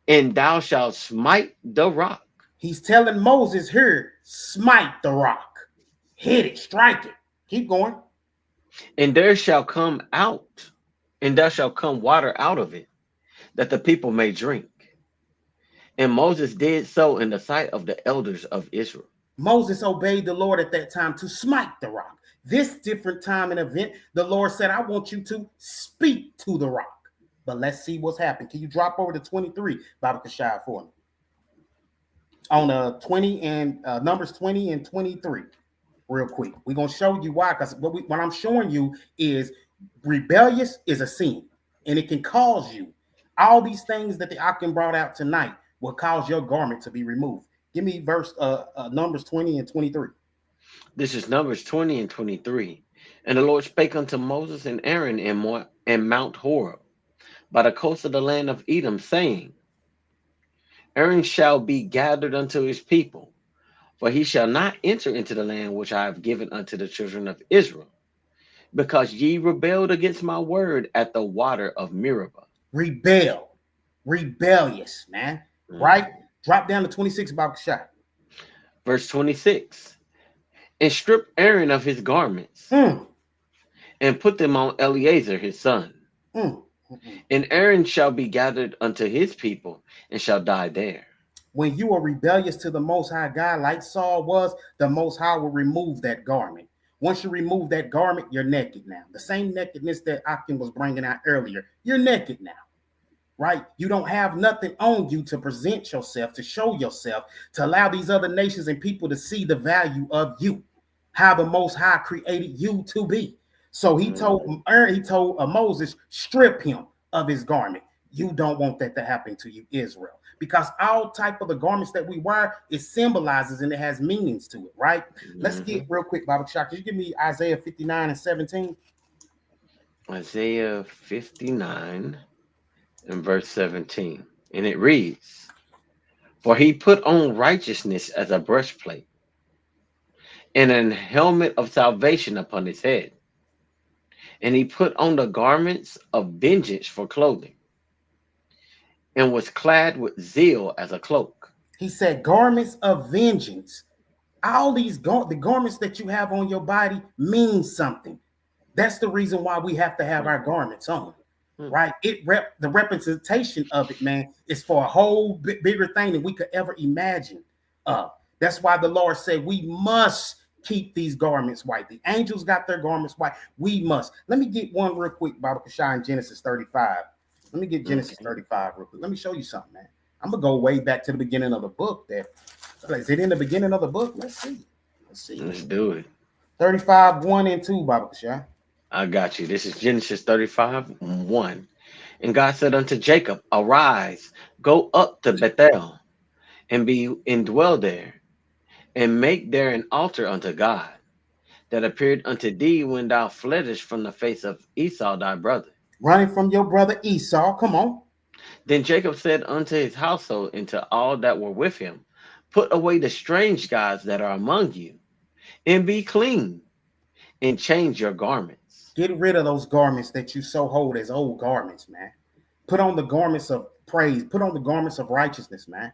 and thou shalt smite the rock. He's telling Moses here, smite the rock. Hit it, strike it. Keep going. And there shall come out, and there shall come water out of it, that the people may drink. And Moses did so in the sight of the elders of Israel. Moses obeyed the Lord at that time to smite the rock. This different time and event, the Lord said, I want you to speak to the rock. But let's see what's happened. Can you drop over to 23, Baba Kashai, for me? On 20 and Numbers 20 and 23. real quick. We're gonna show you why, because what I'm showing you is rebellious is a sin, and it can cause you all these things that the Akim brought out tonight will cause your garment to be removed. Give me verse Numbers 20 and 23. This is Numbers 20 and 23. And the Lord spake unto Moses and Aaron in Mount Horeb, by the coast of the land of Edom, saying, Aaron shall be gathered unto his people, for he shall not enter into the land which I have given unto the children of Israel, because ye rebelled against my word at the water of Meribah. Rebellious, man. Right? Drop down to 26 about the shot. Verse 26. And strip Aaron of his garments, and put them on Eleazar his son. And Aaron shall be gathered unto his people, and shall die there. When you are rebellious to the Most High God, like Saul was, the Most High will remove that garment. Once you remove that garment, you're naked now. The same nakedness that Akim was bringing out earlier, you're naked now, right? You don't have nothing on you to present yourself, to show yourself, to allow these other nations and people to see the value of you, how the Most High created you to be. So he told Moses, strip him of his garment. You don't want that to happen to you, Israel, because all type of the garments that we wear, it symbolizes and it has meanings to it, right? Let's get real quick, Bible Shot. Can you give me Isaiah 59 and 17? Isaiah 59 and verse 17. And it reads, For he put on righteousness as a breastplate, and an helmet of salvation upon his head. And he put on the garments of vengeance for clothing, and was clad with zeal as a cloak. He said, garments of vengeance. All these the garments that you have on your body mean something. That's the reason why we have to have our garments on, right? The representation of it, man, is for a whole bigger thing than we could ever imagine. That's why the Lord said we must keep these garments white. The angels got their garments white. We must. Let me get one real quick, Bible Kashai, in Genesis 35. Let me get Genesis 35 real quick. Let me show you something, man. I'm going to go way back to the beginning of the book there. Is it in the beginning of the book? Let's see. Let's do it. 35, 1 and 2, Bible Kashai. I got you. This is Genesis 35, 1. And God said unto Jacob, Arise, go up to Bethel, and dwell there, and make there an altar unto God, that appeared unto thee when thou fleddest from the face of Esau thy brother. Running from your brother Esau, come on. Then Jacob said unto his household and to all that were with him, Put away the strange gods that are among you, and be clean, and change your garments. Get rid of those garments that you so hold as old garments, man. Put on the garments of praise. Put on the garments of righteousness, man.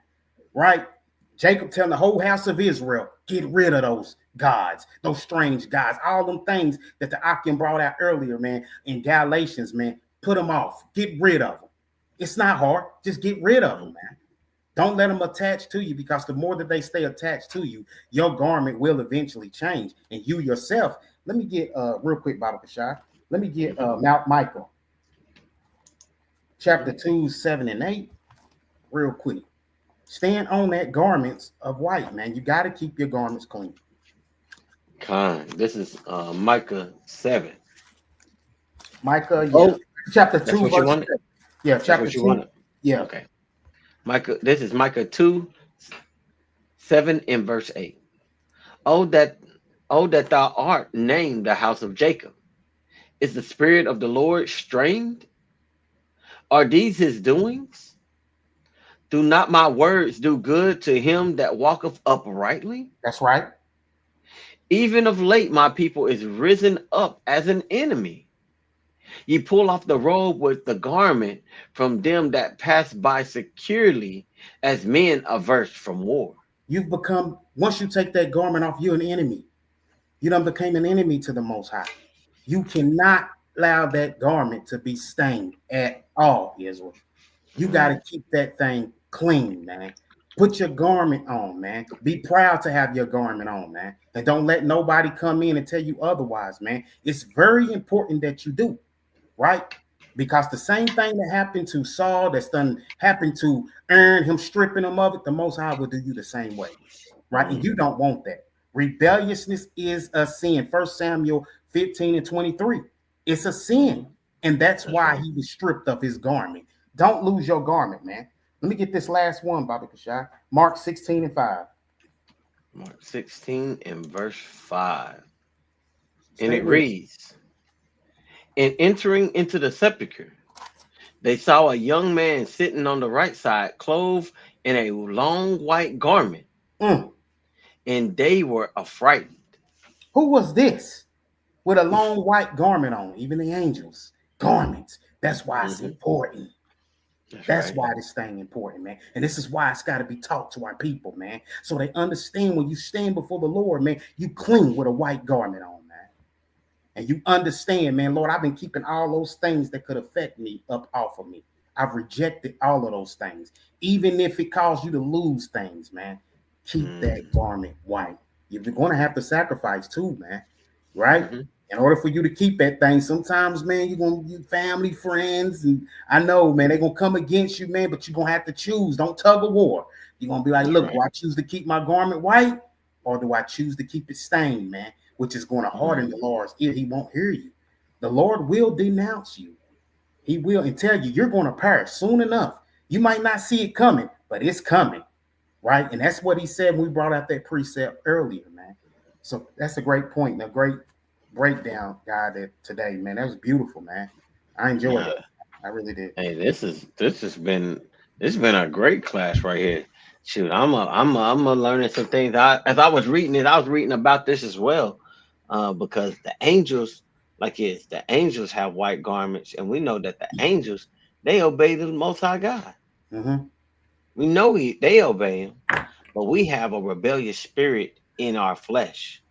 Right? Jacob telling the whole house of Israel, get rid of those gods, those strange gods, all them things that the Akim brought out earlier, man, in Galatians, man. Put them off. Get rid of them. It's not hard. Just get rid of them, man. Don't let them attach to you, because the more that they stay attached to you, your garment will eventually change. And you yourself, let me get real quick, Bible Kashai. Let me get Mount Michael, chapter 2, 7 and 8, real quick. Stand on that garments of white, man. You got to keep your garments clean. This is Micah 7. Micah, yeah. Chapter 2, verse 7. Yeah, chapter 2. Yeah. Okay. This is Micah 2, 7 and verse 8. Oh that thou art named the house of Jacob. Is the spirit of the Lord strained? Are these his doings? Do not my words do good to him that walketh uprightly? That's right. Even of late my people is risen up as an enemy. Ye pull off the robe with the garment from them that pass by securely, as men averse from war. You've become, once you take that garment off, you're an enemy. You done became an enemy to the Most High. You cannot allow that garment to be stained at all, Israel. You got to keep that thing clean, man. Put your garment on, man. Be proud to have your garment on, man. And don't let nobody come in and tell you otherwise, man. It's very important that you do, right? Because the same thing that happened to Saul, that's done happened to Aaron, him stripping him of it, the Most High will do you the same way, right? And you don't want that. Rebelliousness is a sin. 1 Samuel 15:23. It's a sin. And that's why he was stripped of his garment. Don't lose your garment, man. Let me get this last one, Bobby Kashai. Mark 16:5. Mark 16 and verse 5. And Stay it with it. reads, and entering into the sepulchre, they saw a young man sitting on the right side, clothed in a long white garment, Mm. and they were affrighted. Who was this with a long white garment on? Even the angels. Garments. That's why it's Mhm. important. That's That's right. why this thing important, man. And this is why it's got to be taught to our people, man. So they understand when you stand before the Lord, man, you clean with a white garment on, man. And you understand, man, Lord, I've been keeping all those things that could affect me up off of me. I've rejected all of those things. Even if it caused you to lose things, man, keep that Mm-hmm. garment white. You're going to have to sacrifice too, man, right? Mm-hmm. In order for you to keep that thing, sometimes, man, you're going to family, friends, and I know, man, they're going to come against you, man, but you're going to have to choose. Don't tug of war. You're going to be like, That's look, right. do I choose to keep my garment white or do I choose to keep it stained, man? Which is going to harden Mm-hmm. the Lord's ear. He won't hear you. The Lord will denounce you. He will and tell you you're going to perish soon enough. You might not see it coming, but it's coming, right? And that's what he said when we brought out that precept earlier, man. So that's a great point and a great breakdown, guy, that today, man. That was beautiful, man. I enjoyed Yeah. that. I really did. Hey, this has been a great class right here. Shoot, I'm a learning some things. As I was reading it, I was reading about this as well, because the angels, the angels have white garments, and we know that the angels they obey the Most High God. Mm-hmm. We know they obey Him, but we have a rebellious spirit in our flesh.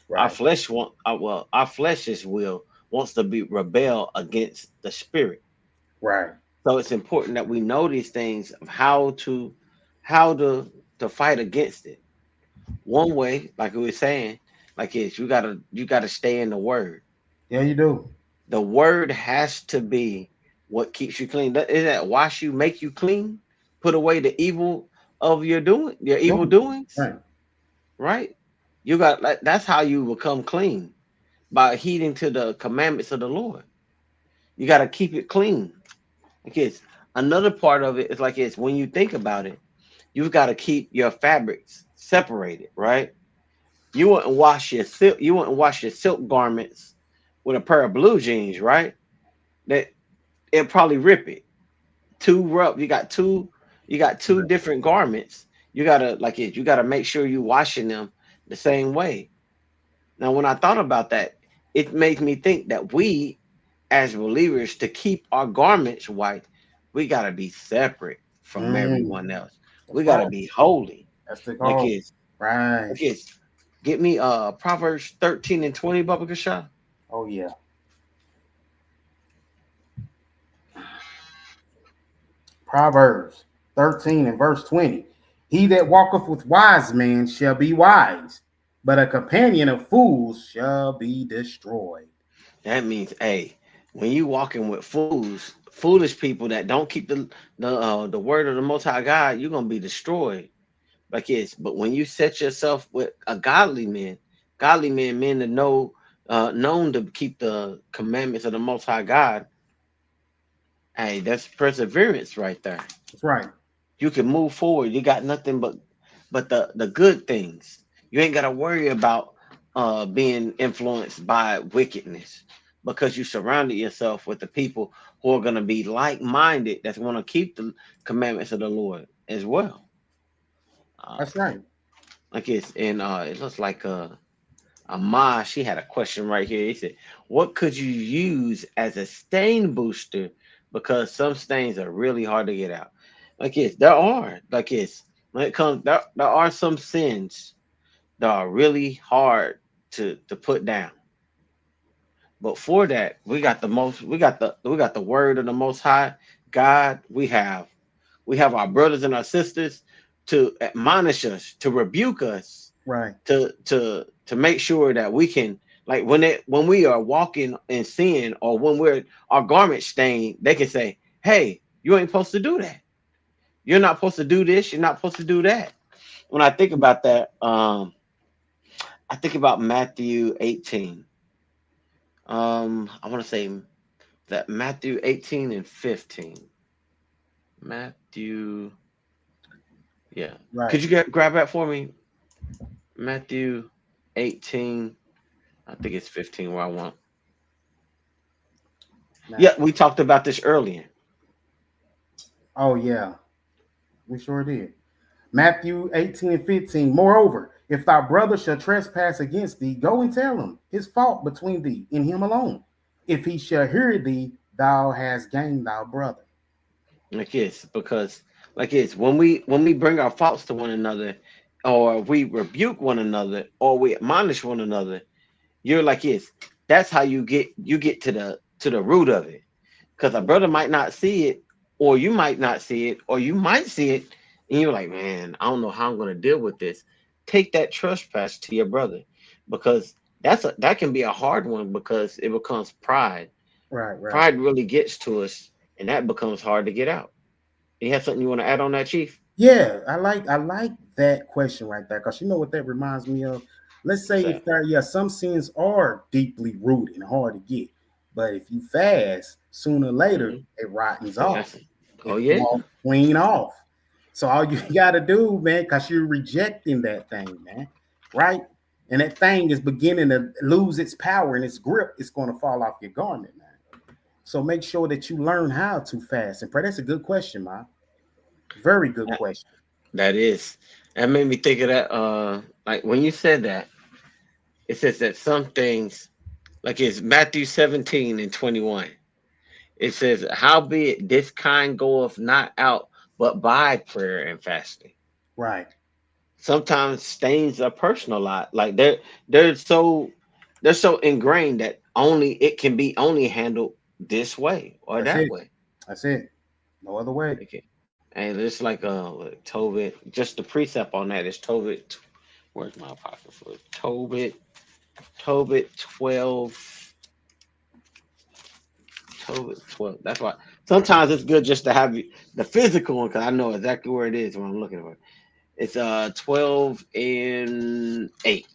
Our Right. flesh our flesh's will wants to be rebel against the spirit. Right. So it's important that we know these things of how to fight against it. One way, like we were saying, is you gotta stay in the word. Yeah, you do. The word has to be what keeps you clean. Is that wash you, make you clean, put away the evil of your evil Doing. doings, Right. right? That's how you become clean by heeding to the commandments of the Lord. You got to keep it clean. Because another part of it is when you think about it, you've got to keep your fabrics separated, right? You wouldn't wash your silk garments with a pair of blue jeans, right? That it'll probably rip it. Two rough. You got two different garments. You gotta make sure you washing them the same way. Now, when I thought about that, it made me think that we, as believers, to keep our garments white, we gotta be separate from Mm. everyone else. That's We gotta right. be holy. That's the Like call. it's Right. like it's get me Proverbs 13 and 20, Baba Kasha. Oh, yeah. Proverbs 13 and verse 20. He that walketh with wise men shall be wise, but a companion of fools shall be destroyed. That means, hey, when you walking with foolish people that don't keep the word of the Most High God, you're gonna be destroyed. But when you set yourself with a godly men that known to keep the commandments of the Most High God, hey, that's perseverance right there. That's right. You can move forward. You got nothing but the good things. You ain't gotta worry about being influenced by wickedness because you surrounded yourself with the people who are gonna be like minded. That's gonna keep the commandments of the Lord as well. Uh, That's right. it looks like Ama, she had a question right here. He said, "What could you use as a stain booster? Because some stains are really hard to get out." There are when it comes there are some sins that are really hard to put down. But for that, we got the word of the Most High God. We have our brothers and our sisters to admonish us, to rebuke us, Right. to make sure that we can, like, when we are walking in sin, or when our garment stained, they can say, "Hey, you ain't supposed to do that. You're not supposed to do this. You're not supposed to do that." When I think about that, I think about Matthew 18. I want to say that Matthew 18 and 15. Matthew, yeah. Right. Could you grab that for me? Matthew 18. I think it's 15 where I want. Yeah, Matthew. we talked about this earlier. Oh yeah, we sure did. Matthew 18 and 15. Moreover, if thy brother shall trespass against thee, go and tell him his fault between thee and him alone. If he shall hear thee, thou hast gained thy brother. Like it's because like it's when we bring our faults to one another, or we rebuke one another, or we admonish one another, you're like it's that's how you get to the root of it. Because a brother might not see it, or you might not see it, or you might see it, and you're like, man, I don't know how I'm going to deal with this. Take that trespass to your brother, because that can be a hard one because it becomes pride. Right, right. Pride really gets to us, and that becomes hard to get out. You have something you want to add on that, Chief? Yeah, I like that question right there because you know what that reminds me of. Let's say So, if there, yeah, some sins are deeply rooted and hard to get, but if you fast, sooner or later mhm. it rottens off. That's it. Oh It yeah, falls clean off. So all you got to do, man, because you're rejecting that thing, man, right? And that thing is beginning to lose its power and its grip. It's going to fall off your garment, man. So make sure that you learn how to fast and pray. That's a good question, man. Very good that, question. that is. That made me think of that. Like when you said that, it says that some things, like it's Matthew 17 and 21. It says, howbeit this kind goeth not out but by prayer and fasting. Right. Sometimes stains are personalized. Like they're so ingrained that only it can be only handled this way or That's that it. way. That's it. No other way. Okay. And it's like Tobit, just the precept on that is Tobit. Where's my pocket for it? Tobit 12. Tobit 12. That's why sometimes it's good just to have the physical one because I know exactly where it is when I'm looking for it. It's 12 and 8.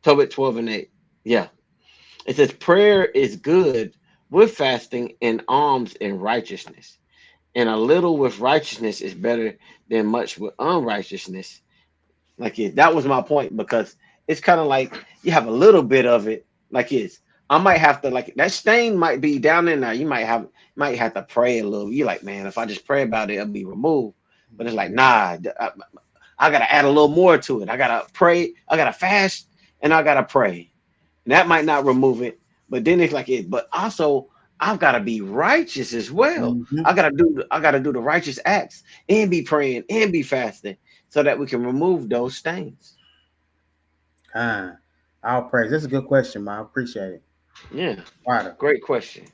Tobit 12 and 8. Yeah. It says prayer is good with fasting and alms and righteousness. And a little with righteousness is better than much with unrighteousness. Like that was my point because it's kind of like you have a little bit of it. Like I might have to like that stain might be down in there. You might have to pray a little. You're like, man, if I just pray about it, it'll be removed. But it's like, nah, I gotta add a little more to it. I gotta pray, I gotta fast, and I gotta pray. And that might not remove it, but then it's like it. But also, I've got to be righteous as well. Mhm. I gotta do the righteous acts and be praying and be fasting so that we can remove those stains. Ah, I'll praise. That's a good question, man. I appreciate it. Yeah, Right. great question.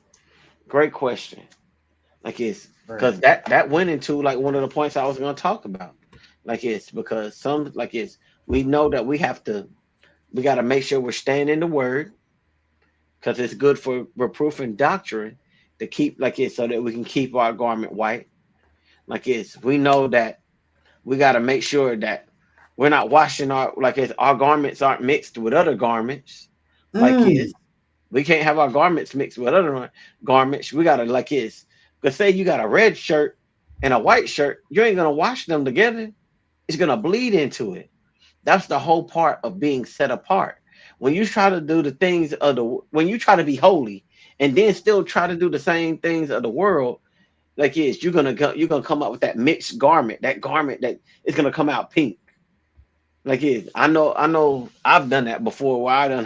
Great question. Like it's Very because good. that went into like one of the points I was going to talk about. Like it's because some like it's we know that we got to make sure we're staying in the word because it's good for reproof and doctrine to keep like it so that we can keep our garment white. Like it's we know that we got to make sure that we're not washing our garments aren't mixed with other garments. Like Mm, it's we can't have our garments mixed with other garments. We gotta like it's because say you got a red shirt and a white shirt, you ain't gonna wash them together. It's gonna bleed into it. That's the whole part of being set apart. When you try to do the things of the when you try to be holy and then still try to do the same things of the world, like is you're gonna come up with that mixed garment, that garment that is gonna come out pink. Like is I know I've done that before where I done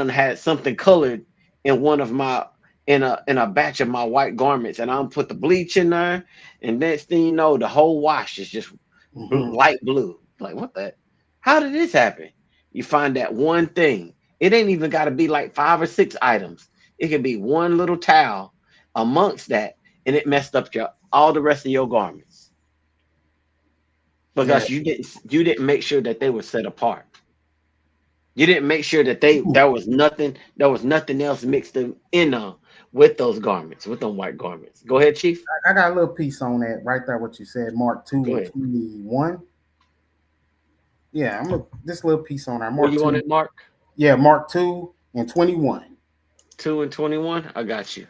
had something colored in one of my in a batch of my white garments, and I don't put the bleach in there, and next thing you know, the whole wash is just mhm. light blue. Like what the? How did this happen? You find that one thing. It ain't even got to be like 5 or 6 items. It could be one little towel amongst that, and it messed up your all the rest of your garments Yeah. because you didn't make sure that they were set apart. You didn't make sure that they Ooh, there was nothing else mixed in with those garments, with them white garments. Go ahead, Chief. I got a little piece on that right there. What you said, Mark 2 Go and ahead. 21. Yeah, I'm this little piece on our Where Mark you on 2. it, Mark? Yeah, Mark 2:21. 2:21. I got you.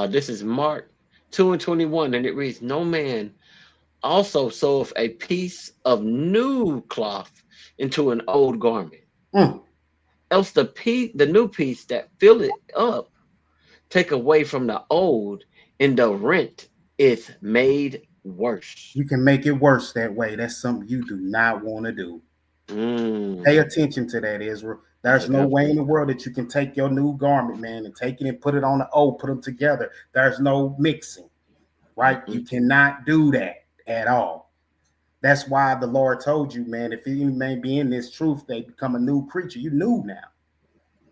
This is Mark 2:21, and it reads, "No man also seweth a piece of new cloth into an old garment, Mm, else the new piece that fill it up take away from the old, and the rent is made worse." you can make it worse that way. That's something you do not want to do. Pay Mm, attention to that, Israel. that's a There's no good way in point. the world that you can take your new garment, man, and take it and put it on the old, put them together. There's no mixing, right? You Mm-mm. cannot do that at all. That's why the Lord told you, man, if any man be in this truth, they become a new creature. You new now.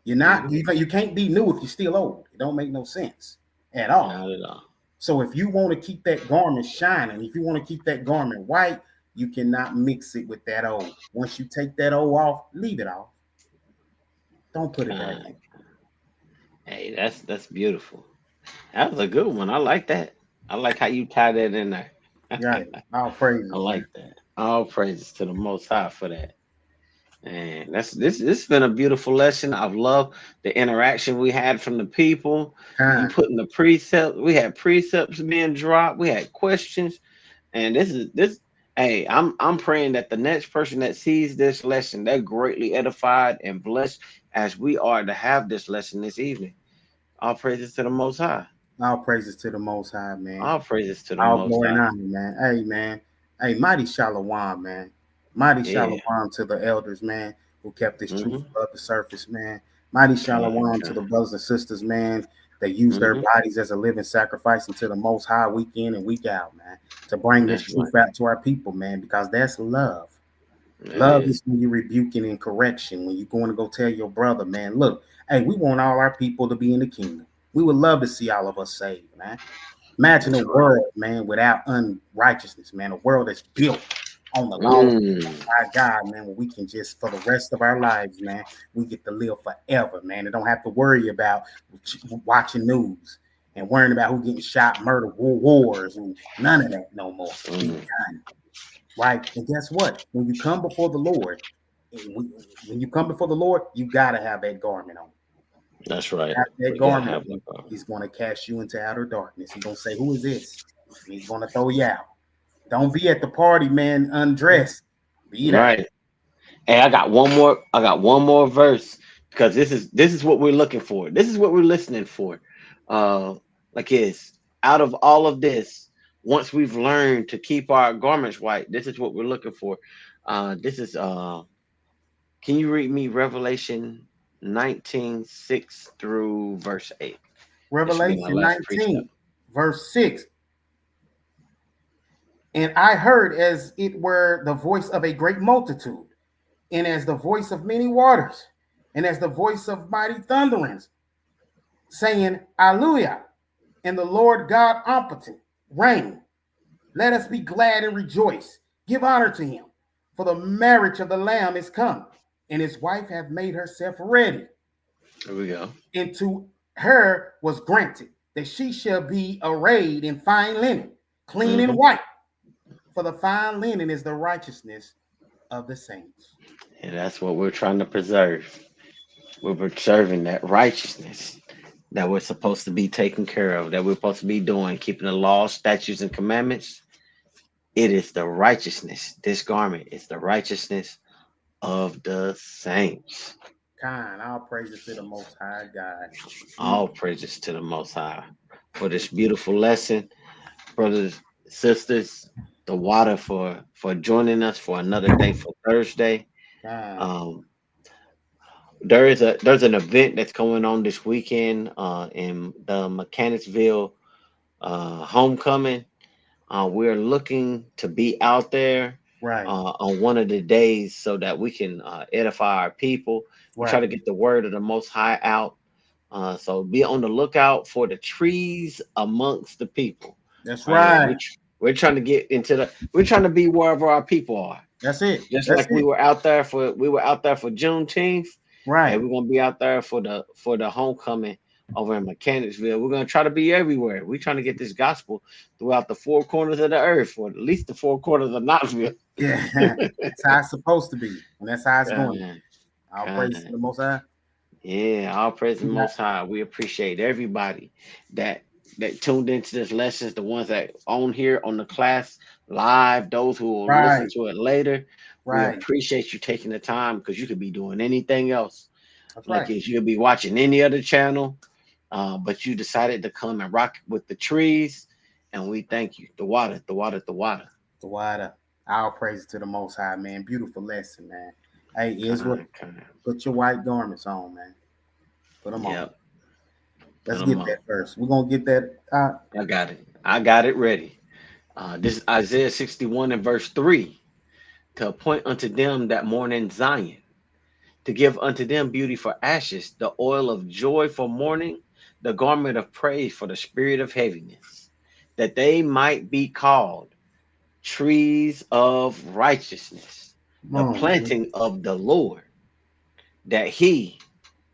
You're not, Mhm. you can't be new if you're still old. It don't make no sense at all. Not at all. So if you want to keep that garment shining, if you want to keep that garment white, you cannot mix it with that old. Once you take that old off, leave it off. Don't put it back Kind. in. Hey, that's beautiful. That was a good one. I like that. I like how you tie that in there. Right. All I praises, man. like that. All praises to the Most High for that. And that's this. This has been a beautiful lesson. I've loved the interaction we had from the people. You Kind. putting the precepts. We had precepts being dropped. We had questions. And this. Hey, I'm praying that the next person that sees this lesson, they're greatly edified and blessed as we are to have this lesson this evening. All praises to the Most High. All praises to the Most High, man. All praises to the All Most glory and High. honor, man. Hey, man. Hey, mighty shalom, man. Mighty Yeah. shalom to the elders, man, who kept this truth Mm-hmm. above the surface, man. Mighty Kind, shalom to the kind. brothers and sisters, man, that use their Mm-hmm. bodies as a living sacrifice unto the Most High week in and week out, man, to bring this That's right. truth out to our people, man, because that's love. That Love is. is when you're rebuking and correction, when you're going to go tell your brother, man, look, hey, we want all our people to be in the kingdom. We would love to see all of us saved, man. Imagine a That's right. world, man, without unrighteousness, man. A world that's built on the law of Mm. God, man, where we can just, for the rest of our lives, man, we get to live forever, man. And don't have to worry about watching news and worrying about who getting shot, murder, wars, and none of that no more. Be Mm. done, right? And guess what? When you come before the Lord, when you come before the Lord, you got to have that garment on. That's right. After that We gotta garment, have that power. he's going to cast you into outer darkness. He's going to say, "Who is this?" And he's going to throw you out. Don't be at the party, man, undressed. Be there. Right. Hey, I got one more. I got one more verse because this is what we're looking for. This is what we're listening for. Uh, like is out of all of this, once we've learned to keep our garments white, this is what we're looking for. This is Can you read me Revelation 19:6 through verse 8? This should be my Revelation last precept. 19, verse 6. And I heard as it were the voice of a great multitude, and as the voice of many waters, and as the voice of mighty thunderings, saying, Alleluia, and the Lord God omnipotent reign. Let us be glad and rejoice. Give honor to him, for the marriage of the Lamb is come, and his wife hath made herself ready. Here we go. And to her was granted that she shall be arrayed in fine linen, clean and Hmm. white. For the fine linen is the righteousness of the saints. And that's what we're trying to preserve. We're preserving that righteousness that we're supposed to be taking care of, that we're supposed to be doing, keeping the laws, statutes, and commandments. It is the righteousness. This garment is the righteousness of the saints. Kind, all praises to the Most High God. Mm, All praises to the Most High for this beautiful lesson, brothers, sisters. The water for joining us for another thankful Thursday. kind, Um, there's an event that's going on this weekend in the Mechanicsville homecoming. We're looking to be out there right, on one of the days so that we can edify our people. We try right. to get the word of the Most High out. So be on the lookout for the trees amongst the people. That's Right? right. We're trying to get into the. We're trying to be wherever our people are. That's it. Just That's like it. we were out there for Juneteenth. Hey, Right. we're gonna be out there for the homecoming over in Mechanicsville. We're gonna try to be everywhere. We're trying to get this gospel throughout the four corners of the earth, or at least the four corners of Knoxville. Yeah, that's how it's supposed to be, and that's how it's going. Kind, I'll praise to kind. the Most High. Yeah, all praise the We got Most High. We appreciate everybody that tuned into this lessons, the ones that on here on the class live, those who will listen right, to it later. We right. appreciate you taking the time because you could be doing anything else. That's Like right. if you'll be watching any other channel, but you decided to come and rock with the trees, and we thank you. The water, the water, the water. The water. All praise to the Most High, man. Beautiful lesson, man. Hey, Israel, Kind. put your white garments on, man. Put them on. Yep. Put Let's 'em get on. that first. We're gonna get that. I got it. I got it ready. This is Isaiah 61 and verse 3. To appoint unto them that mourn in Zion, to give unto them beauty for ashes, the oil of joy for mourning, the garment of praise for the spirit of heaviness, that they might be called trees of righteousness, the Mm, planting of the Lord, that he,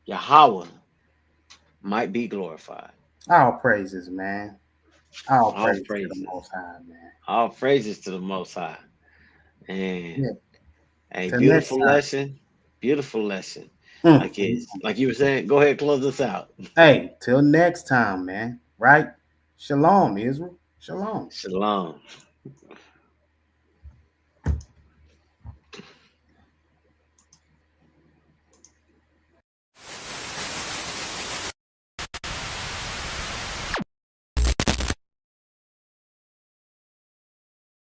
Yahweh, might be glorified. all praises, man. All All praise to the praises. Most High, man. All praises to the Most High. And Yeah. a Till next beautiful time. lesson. Beautiful lesson. Mm. Like you were saying, go ahead, close us out. Hey, till next time, man. Right? Shalom, Israel. Shalom. Shalom.